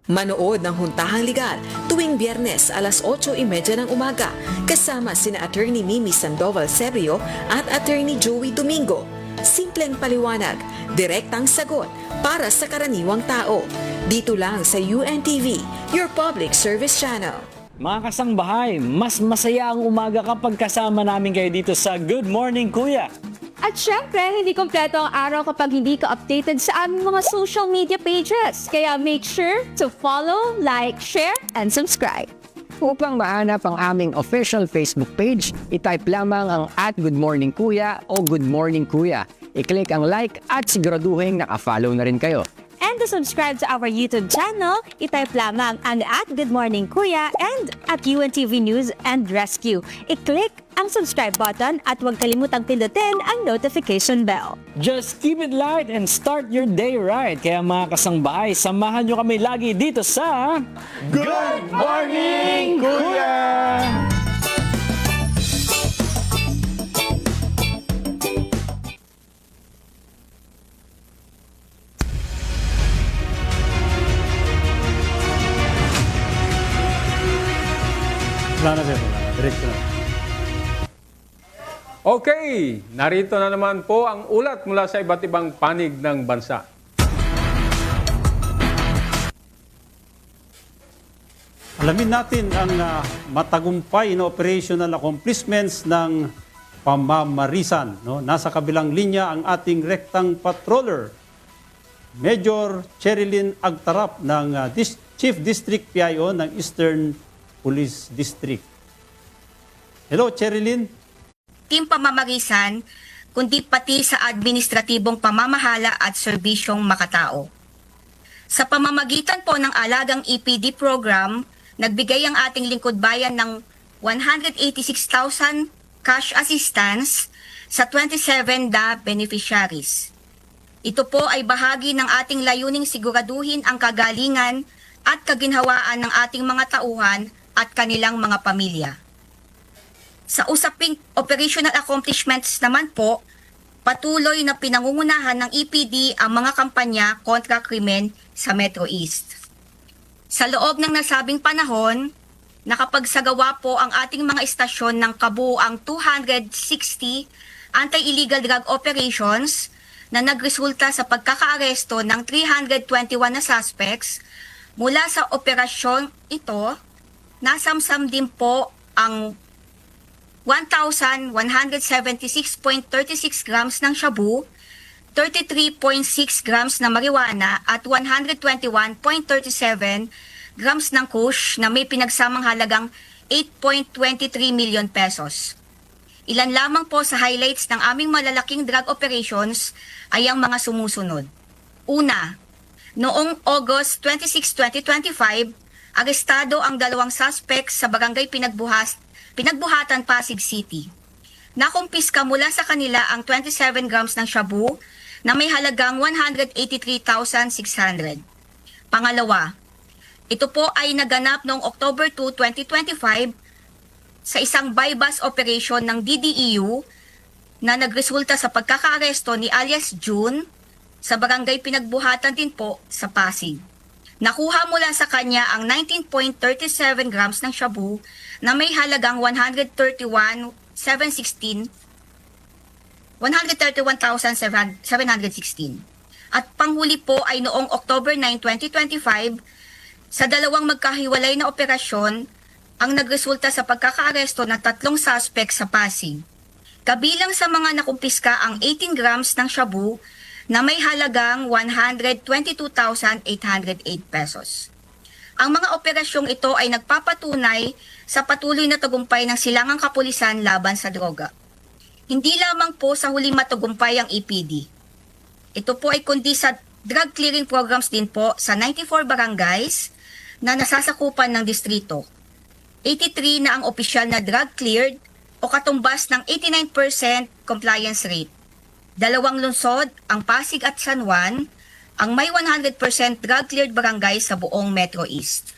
Manood ng Huntahang Legal tuwing Biyernes alas 8:30 ng umaga kasama sina Attorney Mimi Sandoval Serio at Attorney Joey Domingo. Simpleng paliwanag, direktang sagot para sa karaniwang tao. Dito lang sa UNTV, your public service channel. Mga kasangbahay, mas masaya ang umaga kapag kasama namin kayo dito sa Good Morning Kuya. At syempre, hindi kompleto ang araw kapag hindi ka updated sa aming mga social media pages. Kaya make sure to follow, like, share, and subscribe. Upang mahanap ang aming official Facebook page, itype lamang ang @goodmorningkuya o Good Morning Kuya. I-click ang like at siguraduhin naka-follow na rin kayo. And to subscribe to our YouTube channel, itype lamang ang @goodmorningkuya and @UNTV News and Rescue. I-click ang subscribe button at huwag kalimutang pindutin ang notification bell. Just keep it light and start your day right. Kaya mga kasangbahay, samahan nyo kami lagi dito sa Good Morning Kuya! Wala na, sir. Diretso na. Okay, narito na naman po ang ulat mula sa iba't ibang panig ng bansa. Alamin natin ang matagumpay na operational accomplishments ng pamamarisan. No? Nasa kabilang linya ang ating rektang patroller, Major Cherilyn Agtarap ng Chief District PIO ng Eastern Police District. Hello, Cherilyn. Team pamamarisan, kundi pati sa administratibong pamamahala at serbisyong makatao. Sa pamamagitan po ng Alagang EPD program, nagbigay ang ating lingkod bayan ng 186,000 cash assistance sa 27 na beneficiaries. Ito po ay bahagi ng ating layuning siguraduhin ang kagalingan at kaginhawaan ng ating mga tauhan at kanilang mga pamilya. Sa usaping operational accomplishments naman po, patuloy na pinangungunahan ng EPD ang mga kampanya kontra krimen sa Metro East. Sa loob ng nasabing panahon, nakapagsagawa po ang ating mga istasyon ng kabuuang 260 anti-illegal drug operations na nagresulta sa pagkakaaresto ng 321 na suspects. Mula sa operasyon ito, nasamsam din po ang 1,176.36 grams ng shabu, 33.6 grams na marijuana at 121.37 grams ng kush na may pinagsamang halagang 8.23 million pesos. Ilan lamang po sa highlights ng aming malalaking drug operations ay ang mga sumusunod. Una, noong August 26, 2025, arestado ang 2 suspects sa barangay Pinagbuhatan, Pasig City. Nakumpiska mula sa kanila ang 27 grams ng shabu na may halagang 183,600. Pangalawa, ito po ay naganap noong October 2, 2025 sa isang buy-bust operation ng DDEU na nagresulta sa pagkakaaresto ni alias June sa barangay Pinagbuhatan din po sa Pasig. Nakuha mula sa kanya ang 19.37 grams ng shabu na may halagang 131,716. At panghuli po ay noong October 9, 2025, sa 2 magkahiwalay na operasyon ang nagresulta sa pagkakaaresto ng 3 suspects sa Pasig. Kabilang sa mga nakumpiska ang 18 grams ng shabu na may halagang 122,808 pesos. Ang mga operasyong ito ay nagpapatunay sa patuloy na tagumpay ng silangang kapulisan laban sa droga. Hindi lamang po sa huling matagumpay ang EPD. Ito po ay kundi sa drug clearing programs din po sa 94 barangays na nasasakupan ng distrito. 83 na ang opisyal na drug cleared o katumbas ng 89% compliance rate. 2 lungsod, ang Pasig at San Juan, ang may 100% drug cleared barangay sa buong Metro East.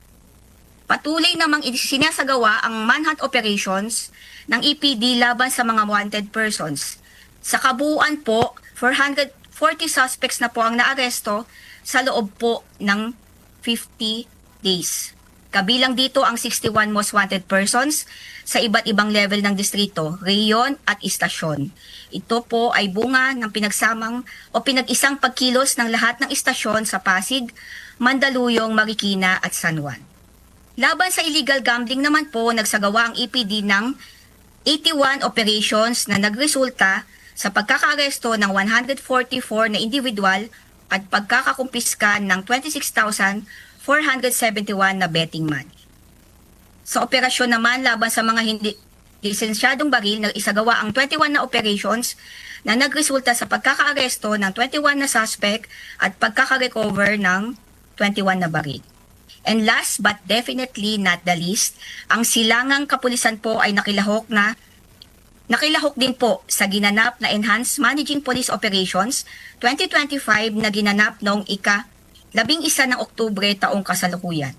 Patuloy namang isinasagawa ang manhunt operations ng EPD laban sa mga wanted persons. Sa kabuuan po, 440 suspects na po ang naaresto sa loob po ng 50 days. Kabilang dito ang 61 most wanted persons sa iba't ibang level ng distrito, reyon at istasyon. Ito po ay bunga ng pinagsamang o pinag-isang pagkilos ng lahat ng istasyon sa Pasig, Mandaluyong, Marikina at San Juan. Laban sa illegal gambling naman po, nagsagawa ang EPD ng 81 operations na nagresulta sa pagkakaaresto ng 144 na individual at pagkakakumpiska ng 26,471 na betting money. Sa operasyon naman laban sa mga hindi lisensyadong baril, isagawa ang 21 na operations na nagresulta sa pagkakaaresto ng 21 na suspect at pagkakarecover ng 21 na baril. And last but definitely not the least, ang silangang kapulisan po ay nakilahok din po sa ginanap na Enhanced Managing Police Operations 2025 na ginanap noong ika-11 ng Oktubre taong kasalukuyan.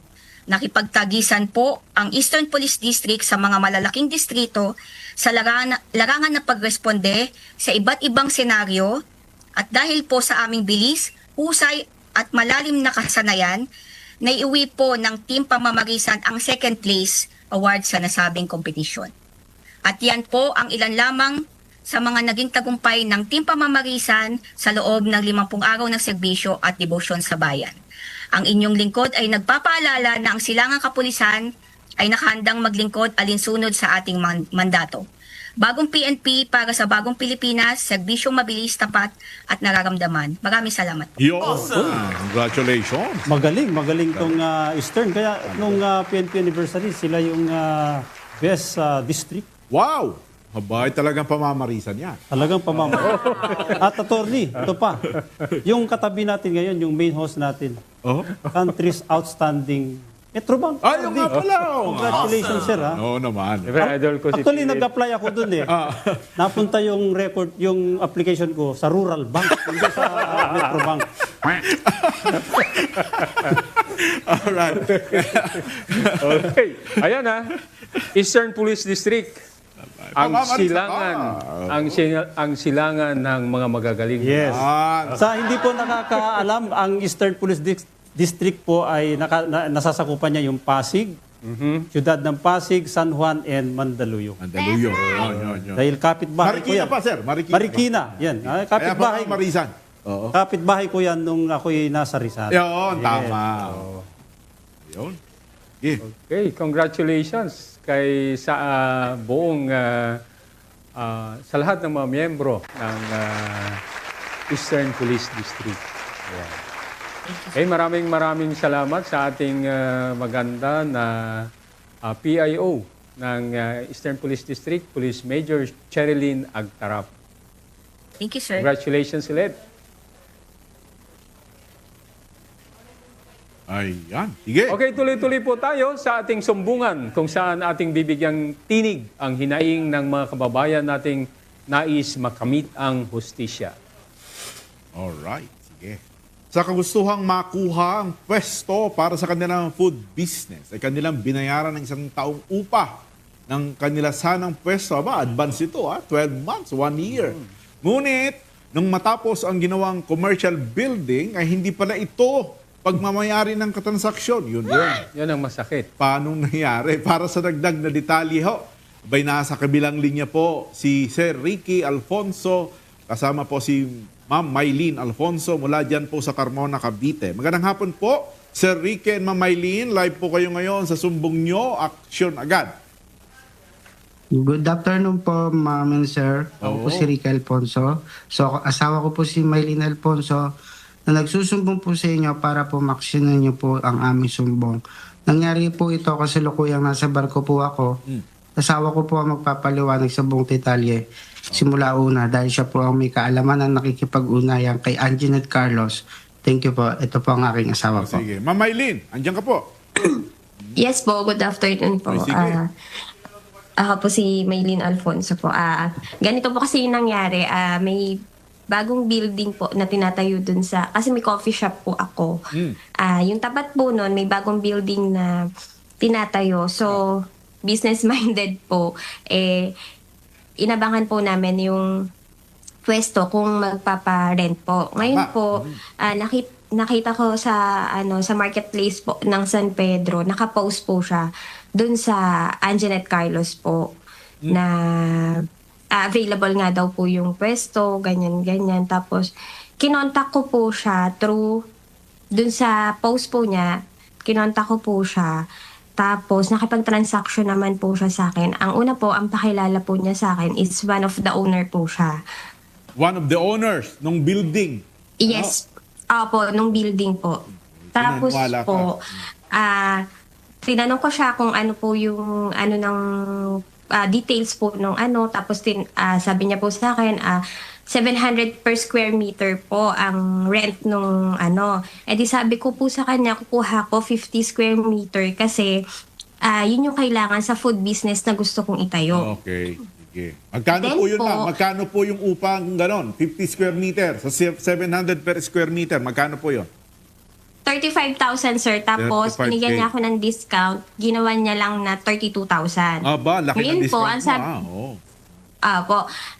Nakipagtagisan po ang Eastern Police District sa mga malalaking distrito sa larangan na pagresponde sa iba't ibang senaryo at dahil po sa aming bilis, husay at malalim na kasanayan, naiuwi po ng Team Pamamarisan ang second place award sa nasabing kompetisyon. At yan po ang ilan lamang sa mga naging tagumpay ng Team Pamamarisan sa loob ng 50 araw ng serbisyo at debosyon sa bayan. Ang inyong lingkod ay nagpapaalala na ang silangang kapulisan ay nakahandang maglingkod alinsunod sa ating mandato. Bagong PNP para sa bagong Pilipinas, serbisyong mabilis, tapat at nararamdaman. Maraming salamat. Yun. Congratulations. Magaling tong Eastern. Kaya nung PNP anniversary, sila yung best district. Wow! Mabait talagang pamamarisan yan. Talagang pamamarisan. At attorney, ito pa. Yung katabi natin ngayon, yung main host natin. Country's outstanding Metrobank. Ay, yung nga pala. Congratulations, sir. Ha? Oo naman. Idol ko si Actually, Philip. nag-apply ako dun eh. Napunta yung record, yung application ko sa Rural Bank, hindi sa Metrobank. Alright. Okay. Ayan Eastern Police District. Ang silangan ng mga magagaling. Yes. Sa hindi po nakakaalam, ang Eastern Police District po ay nasasakupan niya yung Pasig, Siyudad ng Pasig, San Juan, and Mandaluyong. Mandaluyong. Dahil kapitbahay ko yan. Marikina pa, sir. Marikina. Yan. Kapitbahay. Kaya Marisan. Kapitbahay ko yan nung ako'y nasa Rizal. Yun, tama. Yun. Okay, congratulations kay sa buong sa lahat ng mga miyembro ng Eastern Police District. Ayan. Okay, maraming salamat sa ating maganda na PIO ng Eastern Police District, Police Major Cherilyn Agtarap. Thank you, sir. Congratulations ulit. Ayan. Sige. Okay, tuloy-tuloy po tayo sa ating sumbungan kung saan ating bibigyang tinig ang hinaing ng mga kababayan nating nais makamit ang hustisya. Alright. Sige. Sa kagustuhang makuha ang pwesto para sa kanilang food business, ay kanilang binayaran ng isang taong upa ng kanila sanang pwesto. Advance ito, 12 months, 1 year. Ngunit, nung matapos ang ginawang commercial building, ay hindi pala ito pagmamayari ng katransaksyon. Yun. Yan ang masakit. Paano nangyari? Para sa dagdag na detalye abay nasa kabilang linya po si Sir Ricky Alfonso, kasama po si Ma'am Maylene Alfonso mula dyan po sa Carmona, Cavite. Magandang hapon po, Sir Ricky and Ma'am Maylene. Live po kayo ngayon sa sumbong nyo. Aksyon agad. Good afternoon po, ma'am and sir. Ako po si Ricky Alfonso. So, asawa ko po si Maylene Alfonso na nagsusumbong po sa inyo para po maksyonan niyo po ang aming sumbong. Nangyari po ito kasi lukuyang nasa barko po ako. Asawa ko po ang magpapaliwanag sa buong detalye simula una dahil siya po ang may kaalaman na nakikipag-unayan kay Anjanette Carlos. Thank you po. Ito po ang aking asawa po. Sige. Ma'am Maylene, andyan ka po. Yes po, good afternoon po. Ako po si Maylene Alfonso po. Ganito po kasi yung nangyari. May bagong building po na tinatayo dun sa, kasi may coffee shop po ako. Yung tapat po nun, may bagong building na tinatayo. So, business-minded po. Inabangan po namin yung pwesto kung magpapa-rent po. Ngayon po, nakita ko sa sa marketplace po ng San Pedro, naka-post po siya dun sa Anjanette Carlos po na available nga daw po yung pwesto, ganyan. Tapos, kinontak ko po siya through dun sa post po niya, kinontak ko po siya. Tapos, nakipag-transaction naman po siya sa akin. Ang una po, ang pakilala po niya sa akin is one of the owner po siya. One of the owners ng building? Yes. Po, nung building po. Tapos po, tinanong ko siya kung ano po yung ng details po nung tapos sabi niya po sa akin 700 per square meter po ang rent nung di sabi ko po sa kanya kukuha ko 50 square meter kasi yun yung kailangan sa food business na gusto kong itayo. Okay. Sige. Magkano po yun, ma'am? Magkano po yung upang ganon? 50 square meter sa 700 per square meter. Magkano po yun? 35,000, sir. Tapos, 35K. binigyan niya ako ng discount. Ginawa niya lang na 32,000. Laki ngayon ng discount po, ang sabi,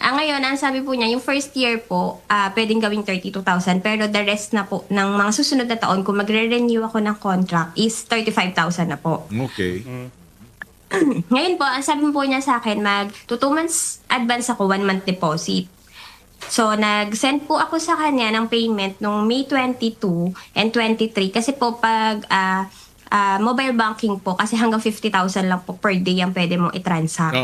ngayon, ang sabi po niya, yung first year po, pwedeng gawing 32,000. Pero the rest na po, ng mga susunod na taon, kung magre-renew ako ng contract, is 35,000 na po. Okay. Ngayon po, ang sabi po niya sa akin, 2 months advance ako, 1 month deposit. So, nag-send po ako sa kanya ng payment nung May 22 and 23. Kasi po, pag mobile banking po kasi hanggang 50,000 lang po per day ang pwede mong i-transact.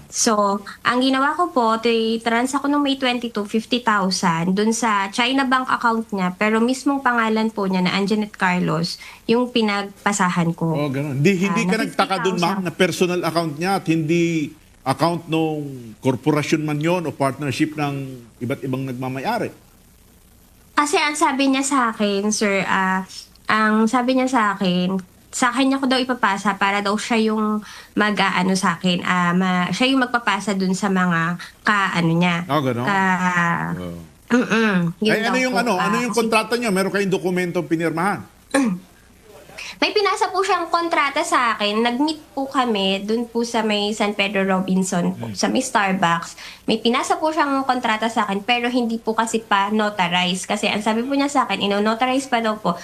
So, ang ginawa ko po, i-transact ko noong May 22, 50,000 dun sa China Bank account niya, pero mismong pangalan po niya na Anjanette Carlos, yung pinagpasahan ko. Ganun. Hindi ka na nagtaka dun, ma'am, na personal account niya at hindi account nung korporasyon man yon o partnership ng iba't ibang nagmamayari? Kasi ang sabi niya sa akin, sir, ang sabi niya sa akin niya ko daw ipapasa para daw siya yung mag-ano sa akin, siya yung magpapasa dun sa mga niya. Gano'n? Yun Ay, daw po. ano yung kontrata niyo? Meron kayong dokumentong pinirmahan? May pinasa po siyang kontrata sa akin. Nag-meet po kami dun po sa may San Pedro Robinson, po, sa may Starbucks. May pinasa po siyang kontrata sa akin pero hindi po kasi pa notarize. Kasi ang sabi po niya sa akin, ino-notarize pa daw po.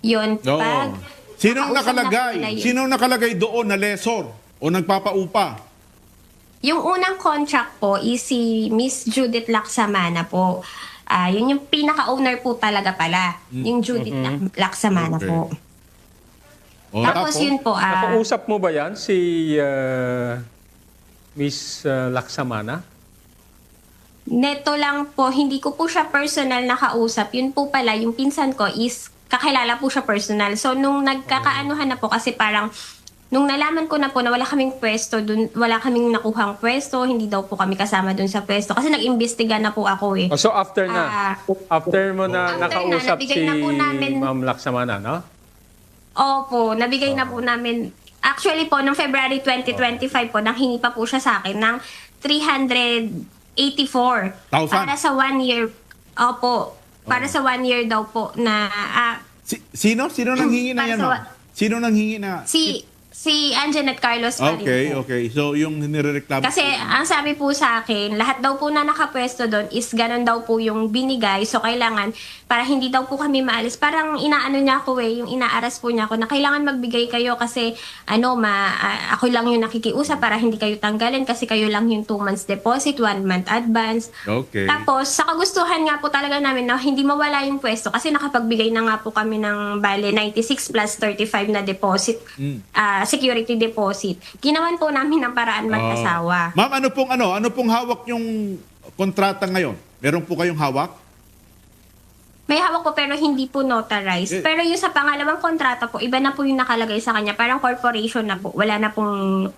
Yun, pag... Sinong nakalagay? na yun. Sinong nakalagay doon na lesor o nagpapaupa? Yung unang contract po is si Miss Judith Laksamana po. Yun yung pinaka-owner po talaga pala. Yung Judith Laksamana po. Tapos yun po. Nakausap mo ba yan si Miss Laksamana? Neto lang po, hindi ko po siya personal nakausap. Yun po pala, yung pinsan ko is kakilala po siya personal. So nung nagkakaanuhan na po kasi parang nung nalaman ko na po na wala kaming pwesto dun, wala kaming nakuhang pwesto, hindi daw po kami kasama dun sa pwesto kasi nag-imbestiga na po ako eh. So after na, after mo na nakausap nabigay si na po namin. Ma'am Laksamana, no? Opo, nabigay na po namin. Actually po, noong February 2025 po, nanghingi pa po siya sa akin ng 384. Para sa 1 year. Opo, para sa 1 year daw po na... Sino nanghingi na yan, ma'am? Sino nanghingi na? Si Anjanette Carlos pa rin po. Okay. So, yung nirereklamo... Kasi ang sabi po sa akin, lahat daw po na nakapwesto doon is ganun daw po yung binigay. So, kailangan, para hindi daw po kami maalis, parang inaano niya ako yung inaaras po niya ako na kailangan magbigay kayo kasi ako lang yung nakikiusap para hindi kayo tanggalin kasi kayo lang yung 2 months deposit, 1 month advance. Okay. Tapos, sa kagustuhan nga po talaga namin na hindi mawala yung pwesto kasi nakapagbigay na nga po kami ng bale 96 plus 35 na deposit. Security deposit. Ginawan po namin ng paraan mag-asawa. Ma'am, ano pong hawak yung kontrata ngayon? Meron po kayong hawak? May hawak po pero hindi po notarized. Pero yung sa pangalawang kontrata po, iba na po yung nakalagay sa kanya. Parang corporation na po. Wala na pong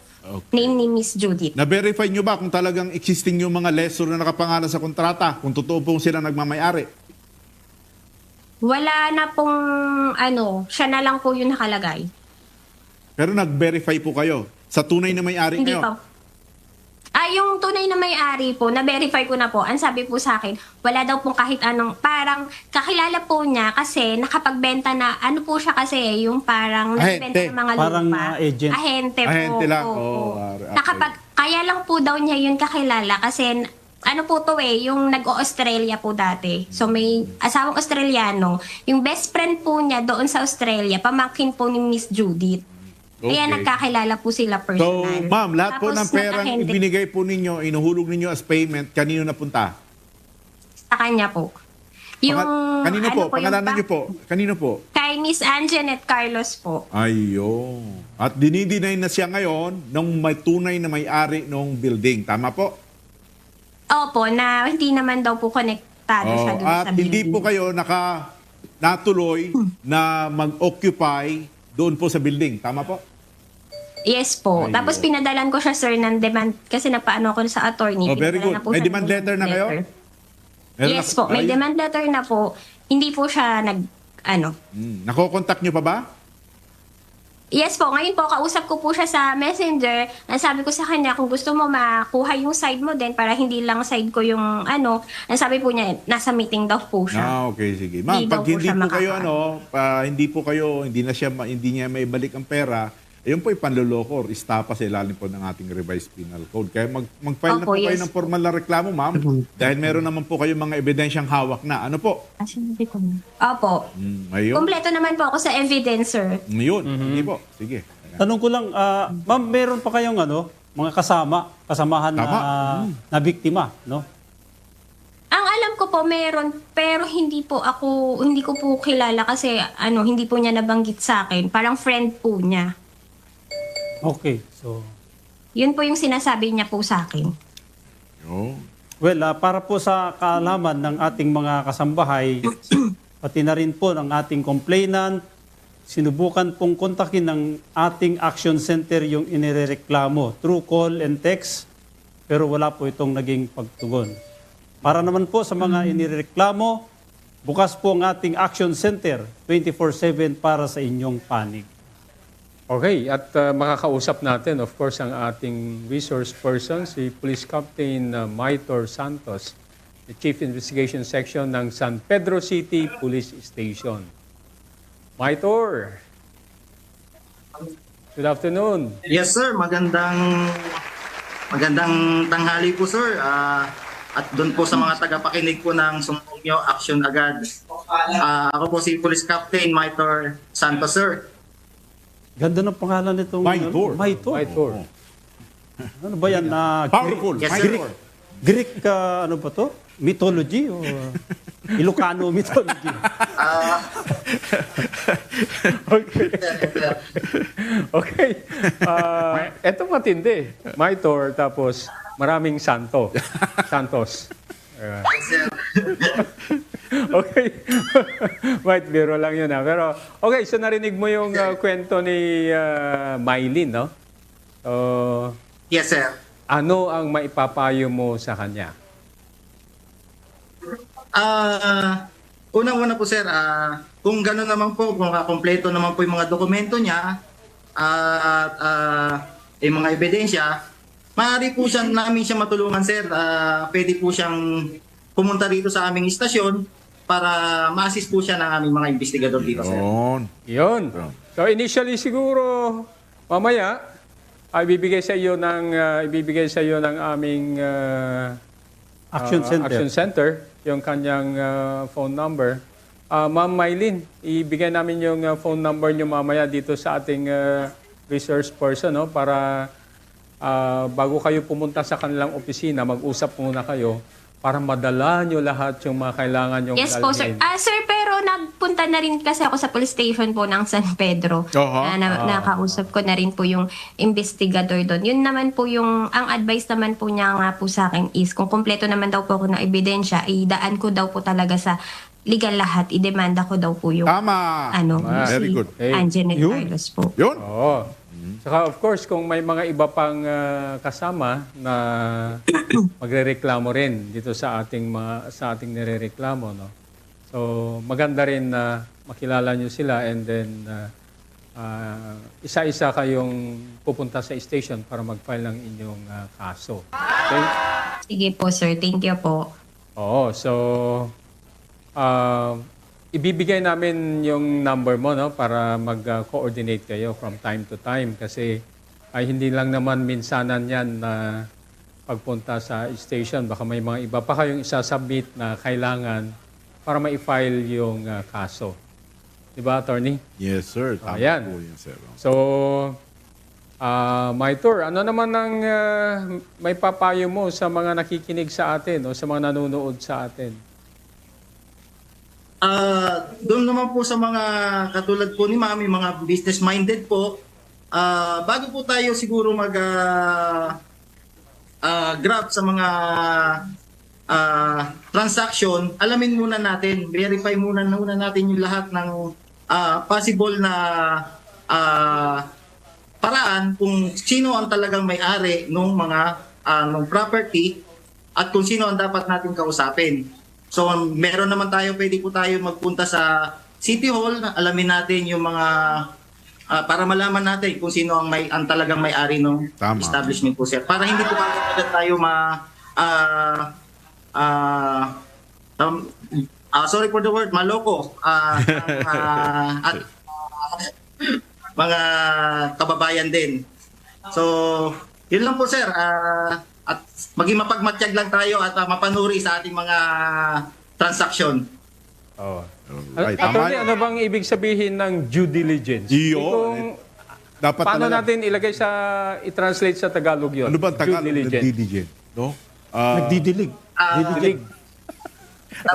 name ni Miss Judith. Na-verify nyo ba kung talagang existing yung mga lessor na nakapangalan sa kontrata? Kung totoo pong sila nagmamayari? Wala na pong siya na lang po yung nakalagay. Pero nag-verify po kayo sa tunay na may-ari Hindi ngayon? po. Yung tunay na may-ari po, na-verify ko na po. Ang sabi po sa akin, wala daw pong kahit anong, parang kakilala po niya kasi nakapagbenta na, po siya kasi, yung parang nagbenta ng mga lupa. Parang agent. Ahente po. Ahente lang. Kaya lang po daw niya yun kakilala kasi po to yung nag-Australia po dati. So may asawang Australiano. Yung best friend po niya doon sa Australia, pamangkin po ni Miss Judith. Kaya nagkakilala po sila personal. So, ma'am, lahat po Tapos ng perang ibinigay po ninyo, inuhulog ninyo as payment, kanino napunta? Sa kanya po. Kanino po? Pangalanan niyo po? Kanino po? Kay Miss Anjanette Carlos po. Ayun. At dinideny na siya ngayon ng may tunay na may-ari ng building. Tama po? Opo, na hindi naman daw po konektado siya dun sa at hindi building. po kayo natuloy na mag-occupy doon po sa building. Tama po? Yes po. Ayun. Tapos pinadalan ko siya, sir, ng demand kasi napaano ako sa attorney. Very Pinadala good. na po May siya demand ng letter na kayo? Yes po. May demand letter na po. Hindi po siya Nakokontakt nyo pa ba? Yes po. Ngayon po, kausap ko po siya sa Messenger. Ang sabi ko sa kanya, kung gusto mo makuha yung side mo din para hindi lang side ko yung ang sabi po niya, nasa meeting daw po siya. Okay, sige. Ma'am, pag hindi niya may balik ang pera, ayun po panloloko or istapa sa ilalim po ng ating revised penal code. Kaya mag-file na po kayo ng formal na reklamo, ma'am. Dahil meron naman po kayong mga ebidensyang hawak na. Ano po? Opo. Ayun. Kompleto naman po ako sa evidence, sir. Ngayon. Hindi po. Sige. Tanong ko lang, ma'am, meron pa kayong mga kasamahan na biktima, no? Ang alam ko po po meron, pero hindi ko po kilala kasi hindi po niya nabanggit sa akin. Parang friend po niya. Okay, so... Yun po yung sinasabi niya po sa akin. Well, para po sa kaalaman ng ating mga kasambahay, pati na rin po ng ating complainant, sinubukan pong kontakin ng ating action center yung inirereklamo through call and text, pero wala po itong naging pagtugon. Para naman po sa mga inireklamo, bukas po ang ating action center 24/7 para sa inyong panig. Okay, at makakausap natin, of course, ang ating resource person, si Police Captain Maitor Santos, the Chief Investigation Section ng San Pedro City Police Station. Maitor, good afternoon. Yes, sir. Magandang tanghali po, sir. At doon po sa mga tagapakinig po ng sumbong nyo, action agad. Ako po si Police Captain Maitor Santos, sir. Ganda ng pangalan nitong... Maitor. Maitor. Ano ba yan? Powerful. Yes, sir. Greek, ano ba to? Mythology o Ilocano mythology? Okay. Okay. Eto matindi. Maitor, tapos maraming Santos. Okay. Might biro lang yun. Pero, okay, so narinig mo yung kwento ni Mylene, no? So, yes, sir. Ano ang maipapayo mo sa kanya? Unang-una po, sir, kung gano'n naman po, kung kompleto naman po yung mga dokumento niya at yung mga ebidensya, maaari po namin siya matulungan, sir. Pwede po siyang pumunta rito sa aming istasyon para ma-assist po siya ng aming mga investigador dito, sir. Yun. So initially siguro mamaya ibibigay sa iyo ng aming Action Center yung kanyang phone number. Ma'am Mylene, ibigay namin yung phone number niyo mamaya dito sa ating resource person, no, para bago kayo pumunta sa kanilang opisina, mag-usap muna kayo para madala nyo lahat yung mga kailangan yung Yes po, sir. Sir, pero nagpunta na rin kasi ako sa police station po ng San Pedro. Nakausap ko na rin po yung investigador doon. Yun naman po ang advice naman po niya nga po sa akin is kung kompleto naman daw po ako ng ebidensya, idaan ko daw po talaga sa legal lahat, idemanda ko daw po yung Very good. Angenet Carlos po. Yun? Oo. Saka of course, kung may mga iba pang kasama na magrereklamo rin dito sa ating nirereklamo, no. So maganda rin na makilala nyo sila and then isa-isa kayong pupunta sa station para mag-file ng inyong kaso. Okay? Sige po, sir. Thank you po. Oo, so ibibigay namin yung number mo, no, para mag-coordinate kayo from time to time kasi ay hindi lang naman minsanan yan na pagpunta sa station. Baka may mga iba pa kayong isasubmit na kailangan para ma-file yung kaso. Diba, attorney? Yes, sir. Tama ayan. po yun, sir. So, Maitor, ano naman ang may papayo mo sa mga nakikinig sa atin o sa mga nanonood sa atin? Doon naman po sa mga katulad po ni Mami, mga business-minded po, bago po tayo siguro grab sa mga transaction, alamin muna natin, verify muna natin yung lahat ng possible na paraan kung sino ang talagang may-ari ng mga ng property at kung sino ang dapat natin kausapin. So meron naman pwede po tayo magpunta sa City Hall, alamin natin yung mga para malaman natin kung sino ang talagang may-ari ng establishment po, sir. Para hindi po agad tayo sorry for the word, maloko. At mga kababayan din. So, yun lang po, sir. At maging mapagmatyag lang tayo at mapanuri sa ating mga transaksyon. Right. Attorney, ano bang ibig sabihin ng due diligence? Dapat paano talaga, natin ilagay i-translate sa Tagalog yun? Ano ba ang Tagalog? Due diligence. Diligent, no? Nagdidilig. Dilig.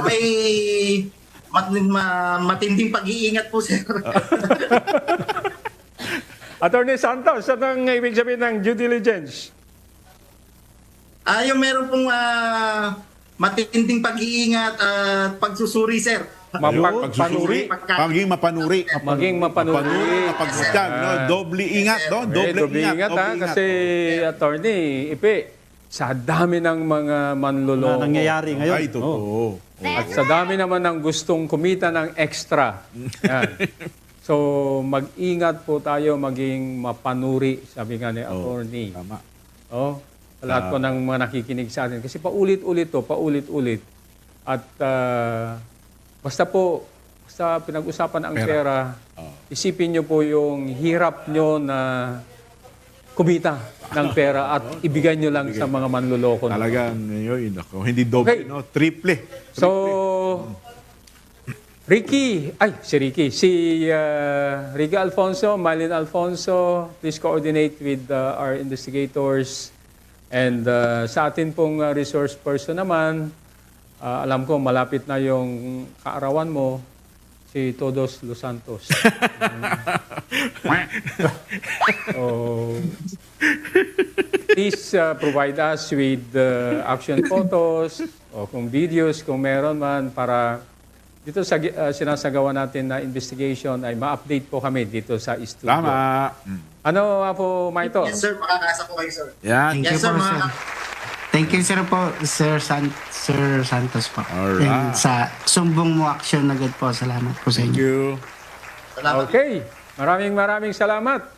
May matinding pag-iingat po, sir. Attorney Santos, anong ibig sabihin ng due diligence? Yung meron pong matinding pag-iingat at pagsusuri, sir. Panuri. Maging mapanuri. Maging mapanuri. Mapaghusgan, no? Doble ingat, no? Doble ingat. Kasi, attorney, sa dami ng mga manluloko. Na nangyayari ngayon. Ay, totoo. At sa dami naman ng gustong kumita ng extra. Yan. So, mag-ingat po tayo maging mapanuri, sabi nga ni attorney. Tama. Sa lahat po ng mga nakikinig sa atin. Kasi paulit-ulit paulit-ulit. At basta pinag-usapan ang pera, isipin nyo po yung hirap nyo na kumita ng pera at ibigay nyo lang sa mga manluloko. Talagang yun, hindi doble, no? Triple. So, Ricky, si Ricky Alfonso, Mylene Alfonso, please coordinate with our investigators. And sa atin pong resource person naman, alam ko malapit na yung kaarawan mo, si Todos Los Santos. Please provide us with action photos o kung videos, kung meron man, para dito sa sinasagawa natin na investigation ay ma-update po kami dito sa studio. Tama. Ano po, Maito? Yes, sir. Makakasa po kayo, sir. Yan. Yes, sir. Thank you, sir po, Sir Santos po. Alright. And sa sumbong mo action agad po. Salamat po sa inyo. Thank you. Salamat. Okay. Maraming salamat.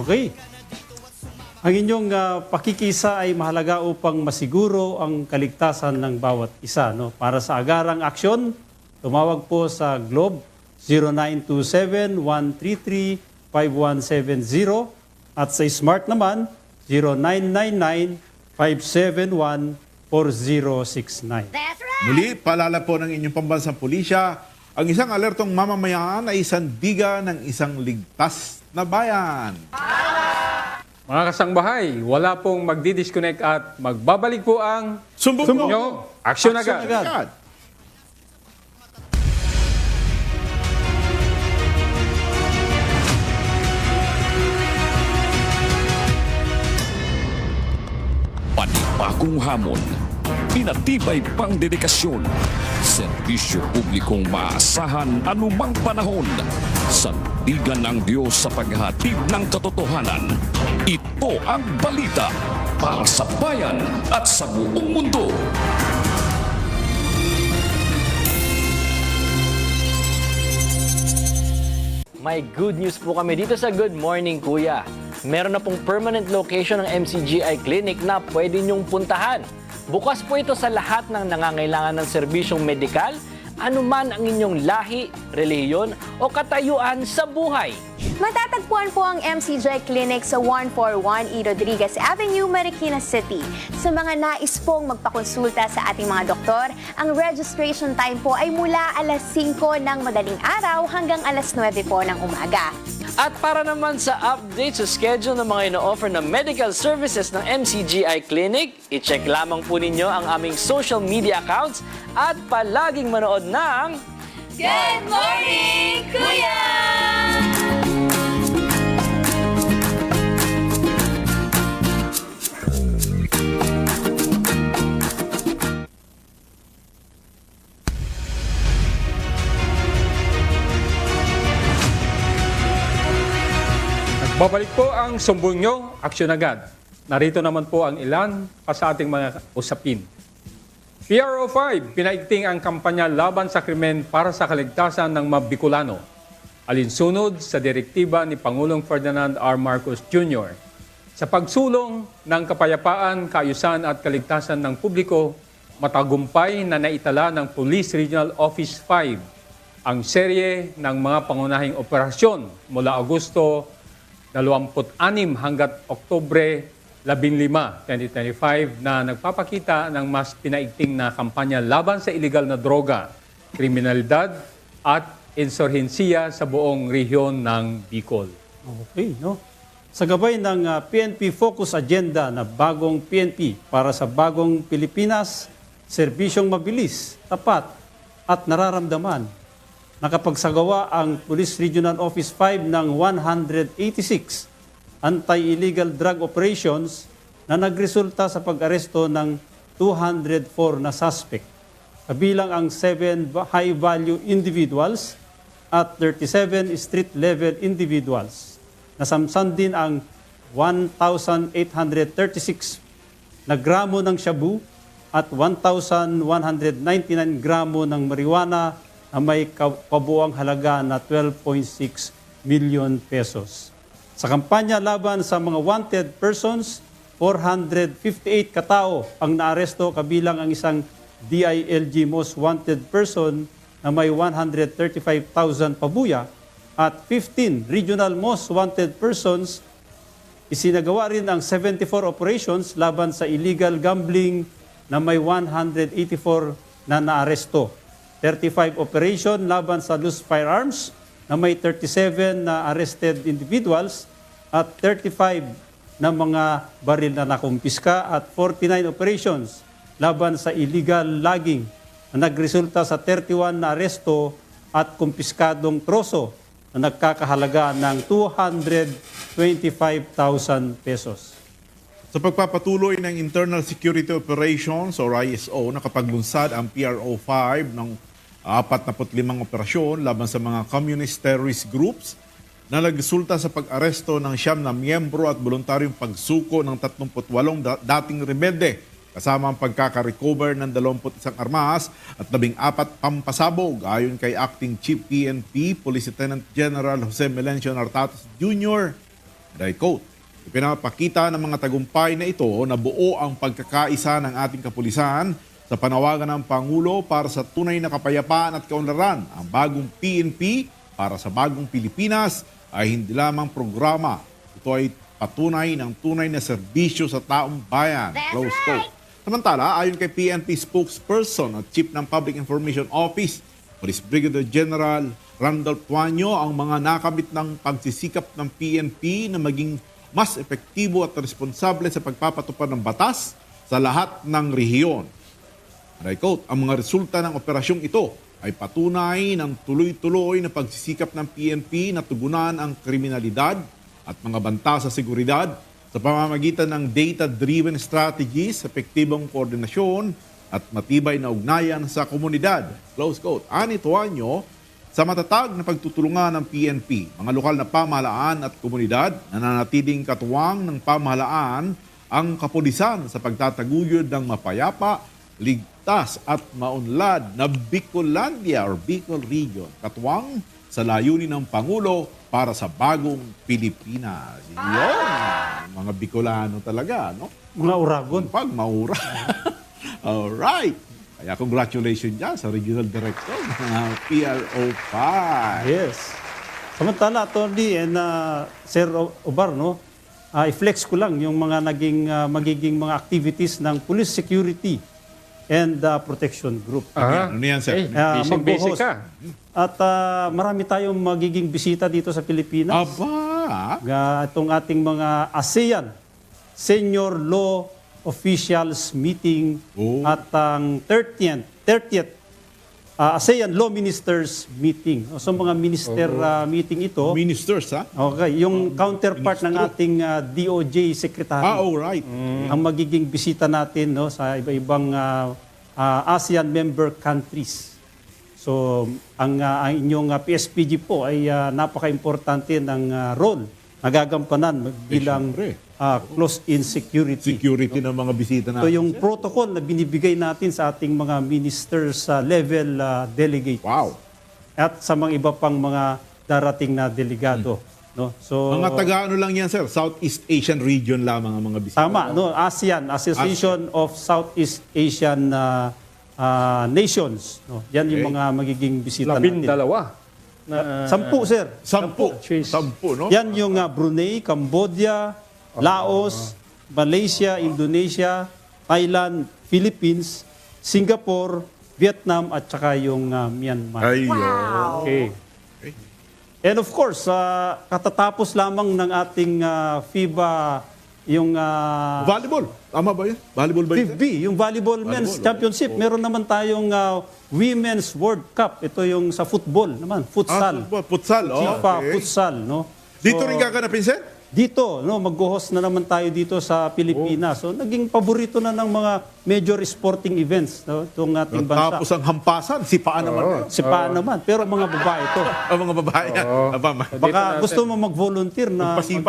Okay. Ang inyong pakikisa ay mahalaga upang masiguro ang kaligtasan ng bawat isa. No? Para sa agarang aksyon, tumawag po sa Globe 0927-133-5170 at sa Smart naman 0999-571-4069. Muli, paalala po ng inyong pambansang pulisya, ang isang alertong mamamayan ay sandigan ng isang ligtas na bayan. Mga kasangbahay, wala pong magdi-disconnect at magbabalik po ang Sumbong nyo. Aksyon agad. Panibagong hamon, pinatibay pang dedikasyon, serbisyo publikong maasahan anumang panahon, sandigan ng Diyos sa paghatid ng katotohanan. Ito ang balita para sa bayan at sa buong mundo. May good news po kami dito sa Good Morning Kuya. Meron na pong permanent location ng MCGI Clinic na pwede niyong puntahan. Bukas po ito sa lahat ng nangangailangan ng serbisyong medikal, anuman ang inyong lahi, relihiyon o katayuan sa buhay. Matatagpuan po ang MCGI Clinic sa 141 E. Rodriguez Avenue, Marikina City. Sa mga nais pong magpakonsulta sa ating mga doktor, ang registration time po ay mula alas 5 ng madaling araw hanggang alas 9 po ng umaga. At para naman sa update sa schedule ng mga ino-offer na medical services ng MCGI Clinic, i-check lamang po ninyo ang aming social media accounts at palaging manood ng Good Morning, Kuya! Babalik po ang sumbong nyo, aksyon agad. Narito naman po ang ilan pa sa ating mga usapin. PRO5, pinaigting ang kampanya laban sa krimen para sa kaligtasan ng mga Bicolano. Alinsunod sa direktiba ni Pangulong Ferdinand R. Marcos Jr. Sa pagsulong ng kapayapaan, kaayusan at kaligtasan ng publiko, matagumpay na naitala ng Police Regional Office 5 ang serye ng mga pangunahing operasyon mula Agosto 26 hanggat Oktubre 15, 2025 na nagpapakita ng mas pinaigting na kampanya laban sa iligal na droga, kriminalidad at insurhensiya sa buong rehiyon ng Bicol. Okay, no? Sa gabay ng PNP Focus Agenda na bagong PNP para sa bagong Pilipinas, serbisyong mabilis, tapat at nararamdaman, nakapagsagawa ang Police Regional Office 5 ng 186 anti-illegal drug operations na nagresulta sa pag-aresto ng 204 na suspect, kabilang ang 7 high-value individuals at 37 street-level individuals. Nasamsan din ang 1,836 na gramo ng shabu at 1,199 gramo ng marijuana na may kabuuang halaga na 12.6 million pesos. Sa kampanya laban sa mga wanted persons, 458 katao ang naaresto, kabilang ang isang DILG Most Wanted Person na may 135,000 pabuya at 15 Regional Most Wanted Persons. Isinagawa rin ang 74 operations laban sa illegal gambling na may 184 na naaresto. 35 operation laban sa loose firearms na may 37 na arrested individuals at 35 na mga baril na nakumpiska at 49 operations laban sa illegal logging na nagresulta sa 31 na aresto at kumpiskadong troso na nagkakahalaga ng 225,000 pesos. Sa pagpapatuloy ng Internal Security Operations o ISO, nakapaglunsad ang PRO5 ng 45 operasyon laban sa mga communist terrorist groups na nagresulta sa pag-aresto ng 9 na miyembro at voluntaryong pagsuko ng 38 dating rebelde, kasama ang pagkaka-recover ng 21 armas at 14 pampasabog, ayon kay Acting Chief PNP Police Lieutenant General Jose Melencio Nartates Jr. And I quote, "Ipinapakita ng mga tagumpay na ito na buo ang pagkakaisa ng ating kapulisan sa panawagan ng Pangulo para sa tunay na kapayapaan at kaunlaran. Ang bagong PNP para sa bagong Pilipinas ay hindi lamang programa. Ito ay patunay ng tunay na serbisyo sa taong bayan." Close quote. Samantala, ayon kay PNP spokesperson at Chief ng Public Information Office, Police Brigadier General Randolph Tuanyo, ang mga nakamit ng pagsisikap ng PNP na maging mas epektibo at responsable sa pagpapatupad ng batas sa lahat ng rehiyon. And I quote, "Ang mga resulta ng operasyong ito ay patunay ng tuloy-tuloy na pagsisikap ng PNP na tugunan ang kriminalidad at mga banta sa seguridad sa pamamagitan ng data-driven strategies, epektibong koordinasyon at matibay na ugnayan sa komunidad." Close quote. Ani Tuanyo, sa matatag na pagtutulungan ng PNP, mga lokal na pamahalaan at komunidad, nananatiling katuwang ng pamahalaan ang kapulisan sa pagtataguyod ng mapayapa, ligtas at maunlad na Bicolandia or Bicol Region, katuwang sa layunin ng Pangulo para sa bagong Pilipinas. Yun, mga Bicolano talaga, no? Mga Uragon. Pag maura. Alright. Kaya congratulations dyan sa Regional Director ng PRO5. Yes. Samantala, Atty. and Sir Obar, no? I-flex ko lang yung mga magiging mga activities ng Police Security and Protection Group. Ano yan, sir? Busy ka. At marami tayong magiging bisita dito sa Pilipinas. Itong ating mga ASEAN Senior Law Officials Meeting at ang 30th ASEAN Law Ministers Meeting. So mga minister meeting ito. Ministers, ha? Okay, yung counterpart ng ating DOJ Secretary. Right. Ang magiging bisita natin, no, sa iba-ibang ASEAN member countries. So ang inyong PSPG po ay napaka-importante ng role na gagampanan bilang close-in security. Security ng mga bisita natin. So yung protocol na binibigay natin sa ating mga ministers level delegates. Wow. At sa mga iba pang mga darating na delegado. No? So, mga taga-ano lang yan, sir? Southeast Asian region lamang ang mga bisita. Tama, no? ASEAN, Association of Southeast Asian Nations. No? Yan yung mga magiging bisita natin. 10. 10, sir. 10, no? Yan yung Brunei, Cambodia, Laos, Malaysia, Indonesia, Thailand, Philippines, Singapore, Vietnam, at saka yung Myanmar. Wow. Okay. And of course, katatapos lamang ng ating FIBA yung Volleyball. Tama ba yun? Volleyball ba yun? FIFB, yung Volleyball Men's Championship. Meron naman tayong Women's World Cup. Ito yung sa football naman, futsal. Futsal. FIFA Okay. futsal, no? Dito So, rin gaganapin, sir? Dito, no, mag-host na naman tayo dito sa Pilipinas. So naging paborito na ng mga major sporting events, no, itong ating bansa. Tapos ang hampasan, sipaan naman. Sipaan naman, pero mga babae ito. Mga babae yan. Baka gusto mo mag-volunteer na maging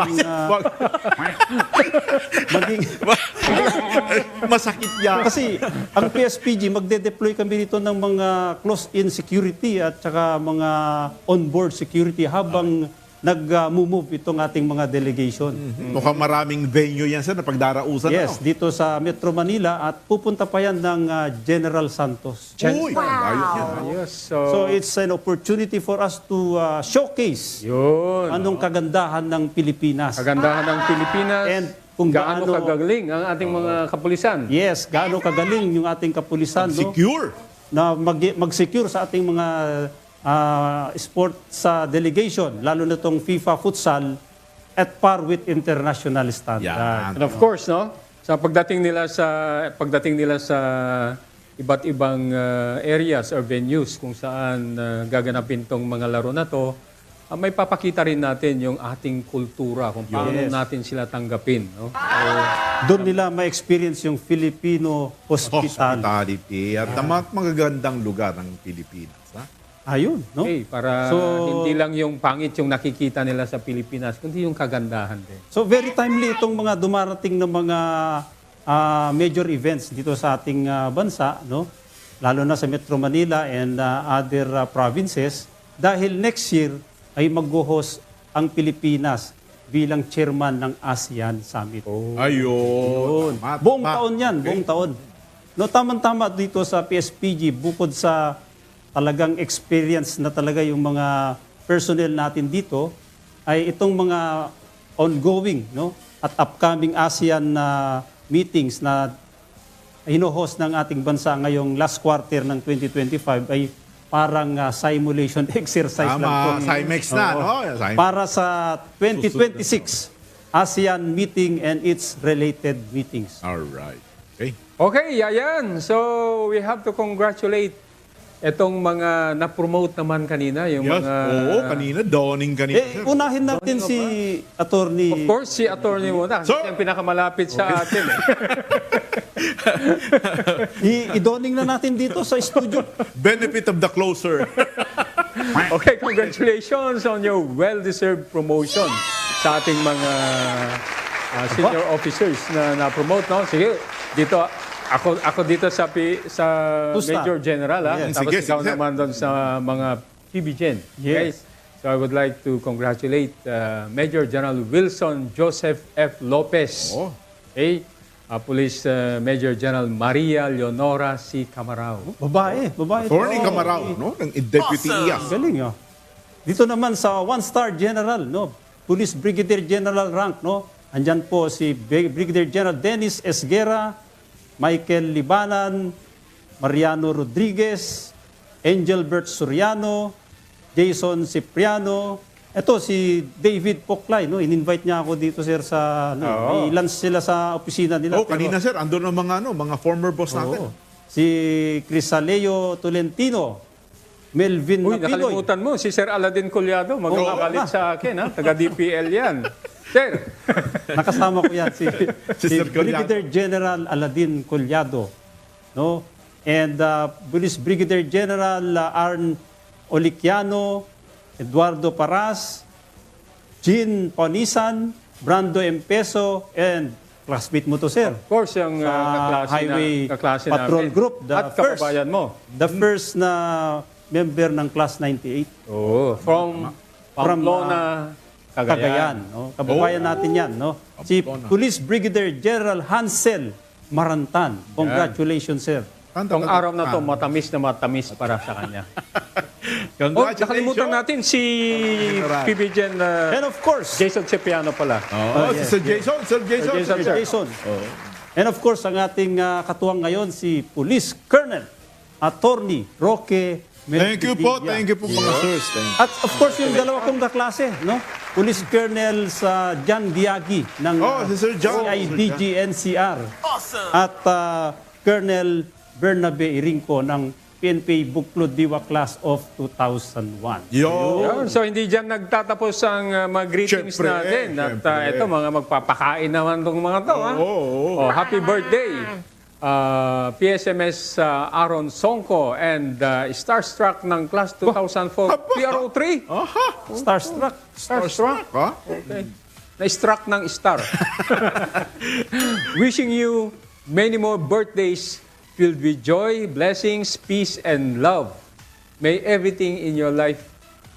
masakit yan. Kasi ang PSPG, magde-deploy kami dito ng mga close-in security at saka mga on-board security habang nag-move itong ating mga delegation. Mukhang maraming venue yan, sir, na pagdarausan. Yes, dito sa Metro Manila at pupunta pa yan ng General Santos. Uy! Yes, So it's an opportunity for us to showcase anong kagandahan ng Pilipinas. Kagandahan ng Pilipinas. And kung gaano kagaling ang ating mga kapulisan. Yes, gaano kagaling yung ating kapulisan. Secure. Na mag-secure sa ating mga sport sa delegation, lalo na itong FIFA futsal at par with international standard. And of course, no, sa pagdating nila sa iba't ibang areas or venues kung saan gaganapin tong mga laro na to, may papakita rin natin yung ating kultura kung paano natin sila tanggapin, no? Doon nila ma-experience yung Filipino hospitality. At magagandang lugar ng Pilipinas. Ha? Ayun, no? Okay, para hindi lang yung pangit yung nakikita nila sa Pilipinas, kundi yung kagandahan din. So very timely itong mga dumarating na mga major events dito sa ating bansa, no? Lalo na sa Metro Manila and other provinces, dahil next year ay mag-host ang Pilipinas bilang chairman ng ASEAN Summit. Ayun. Buong taon yan, buong taon. No, tama-tama dito sa PSPG, bukod sa talagang experience na talaga yung mga personnel natin dito, ay itong mga ongoing, no, at upcoming ASEAN meetings na hino-host ng ating bansa ngayong last quarter ng 2025 ay parang simulation exercise lang po. Simex na, no? Para sa 2026 ASEAN meeting and its related meetings. All right. Okay. Okay, ayan. So, we have to congratulate itong mga na-promote naman kanina. Yung mga... Oo, kanina. Dawning kanina. Unahin natin si Attorney... Of course, si Attorney muna. So, yung pinakamalapit sa atin. I-donning na natin dito sa studio. Benefit of the closer. Okay, congratulations on your well-deserved promotion sa ating mga senior officers na na-promote. No? Sige, dito... Ako dito sa Major General, ha? Tapos ikaw naman doon sa mga PBGen. Okay? So I would like to congratulate Major General Wilson Joseph F. Lopez. Okay? Police Major General Maria Leonora C. Camarao. Babae. Attorney Camarao, no? Ng Deputy IAS. Galing, Dito naman sa one-star general, no? Police Brigadier General rank, no? Andyan po si Brigadier General Dennis Esguera, Michael Libanan, Mariano Rodriguez, Angelbert Soriano, Jason Cipriano. Ito si David Poklay, no? In-invite niya ako dito, sir, sa i-lunch sila sa opisina nila. Kanina, sir, andun ang mga former boss natin. Si Crisaleo Tolentino, Melvin Mapiloy. Nakalimutan mo, si Sir Aladin Collado, magkakalit sa akin, ha? Taga-DPL yan. Sir! Nakasama ko yan, si Brigadier General Aladin Collado. No? And Police Brigadier General Arn Oliciano, Eduardo Paras, Jean Ponisan, Brando Empeso, and classmate mo to, sir. Of course, yung Highway kaklase Patrol namin. Group. At kababayan mo. The first na member ng Class 98. From Pamplona, Cagayan. No? Kababayan natin yan. No? Si Police Brigadier General Hansel Marantan. Congratulations, sir. Itong araw na to, matamis para sa kanya. Nakalimutan natin si PBGen and of course, Jason Cipriano pala. Sir Jason. And of course, ang ating katuwang ngayon, si Police Colonel Attorney Roque Thank you po, thank you po mga sirs. Thank you. At of course, yung dalawa kong kaklase, no? Police Colonel sa John Diagi ng si Sir John. CIDG NCR. At Colonel Bernabe Irinco ng PNP Buklod Diwa Class of 2001. Yun. So hindi dyan nagtatapos ang mga greetings Siyempre, natin. At siyempre. ito, mga magpapakain naman itong mga to. Ha? Oh, happy birthday, PSMS Aaron Songko and Starstruck ng Class 2004 PRO3. Starstruck. Starstruck? Ha? Okay. Na-struck ng star. Wishing you many more birthdays filled with joy, blessings, peace, and love. May everything in your life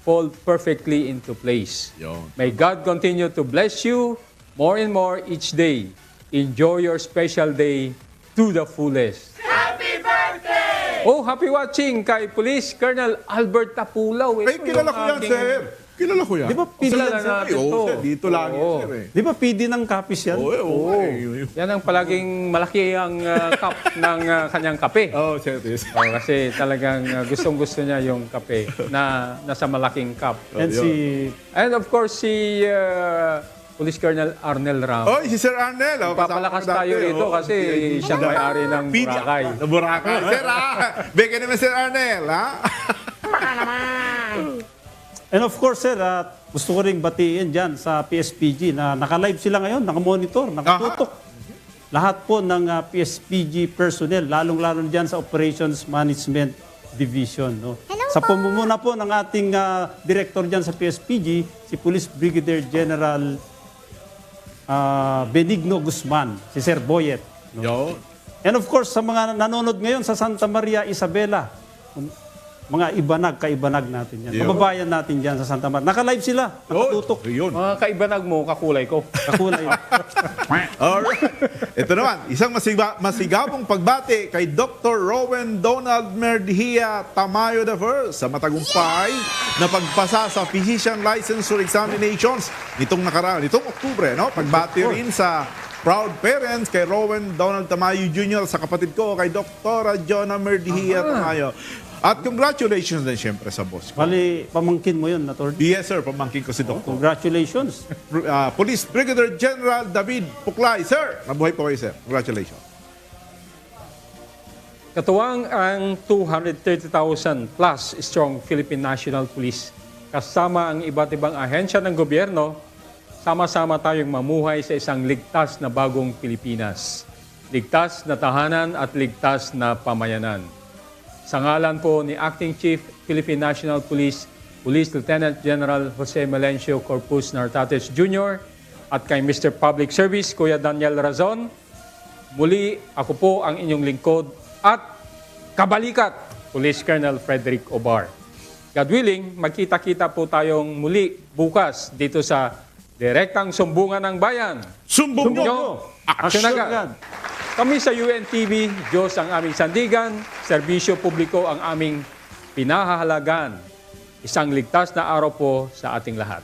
fall perfectly into place. Yun. May God continue to bless you more and more each day. Enjoy your special day to the fullest. Happy birthday! Oh, happy watching kay Police Colonel Albert Tapulaw. Ay, kilala ko yan, sir. Kilala ko yan. Di ba PD Kilala yan, sir? natin Oo, to. sir, dito lagi, sir. Di ba PD ng kapis yan? Oo. Yan ang palaging malaki ang cup ng kanyang kape. Oh, sir, yes. Kasi talagang gustong-gusto niya yung kape na nasa malaking cup. And of course, si Police Colonel Arnel Ramos. Oh, si Sir Arnel. Papalakas tayo rito kasi siyang may-ari ng Boracay. Boracay. Sir, bigyan naman Sir Arnel, ha? And of course, sir, gusto ko rin batiin dyan sa PSPG na naka-live sila ngayon, naka-monitor, nakatutok. Lahat po ng PSPG personnel, lalong-lalo dyan sa Operations Management Division. No? Sa pamumuna po ng ating director dyan sa PSPG, si Police Brigadier General Benigno Guzman, si Sir Boyet. No? And of course, sa mga nanonood ngayon sa Santa Maria Isabela, mga ibanag, kaibanag natin yan. Kababayan natin dyan sa Santa Maria. Naka-live sila, nakatutok. Mga kaibanag mo, kakulay ko. Kakulay. Alright. Ito naman, isang masigabong pagbati kay Dr. Rowan Donald Merdihia Tamayo I sa matagumpay na pagpasa sa Physician Licensure Examinations nitong Oktubre. No? Pagbati rin sa proud parents kay Rowan Donald Tamayo Jr. sa kapatid ko kay Dr. Jonah Merdihia Tamayo. At congratulations din siyempre sa boss ko. Bali, pamangkin mo yun, Atty. Yes, sir. Pamangkin ko si Dr. Congratulations. Police Brigadier General David Puklay. Sir, nabuhay po kayo, sir. Congratulations. Katuwang ang 230,000 plus strong Philippine National Police kasama ang iba't ibang ahensya ng gobyerno, sama-sama tayong mamuhay sa isang ligtas na bagong Pilipinas. Ligtas na tahanan at ligtas na pamayanan. Sa ngalan po ni Acting Chief Philippine National Police, Police Lieutenant General Jose Melencio Corpus Nartates Jr. at kay Mr. Public Service, Kuya Daniel Razon, muli ako po ang inyong lingkod at kabalikat, Police Colonel Frederick Obar. God willing, magkita-kita po tayong muli bukas dito sa Direktang Sumbungan ng Bayan. Sumbong nyo! Aksyon agad! Kami sa UNTV, Diyos ang aming sandigan, serbisyo publiko ang aming pinahahalagan. Isang ligtas na araw po sa ating lahat.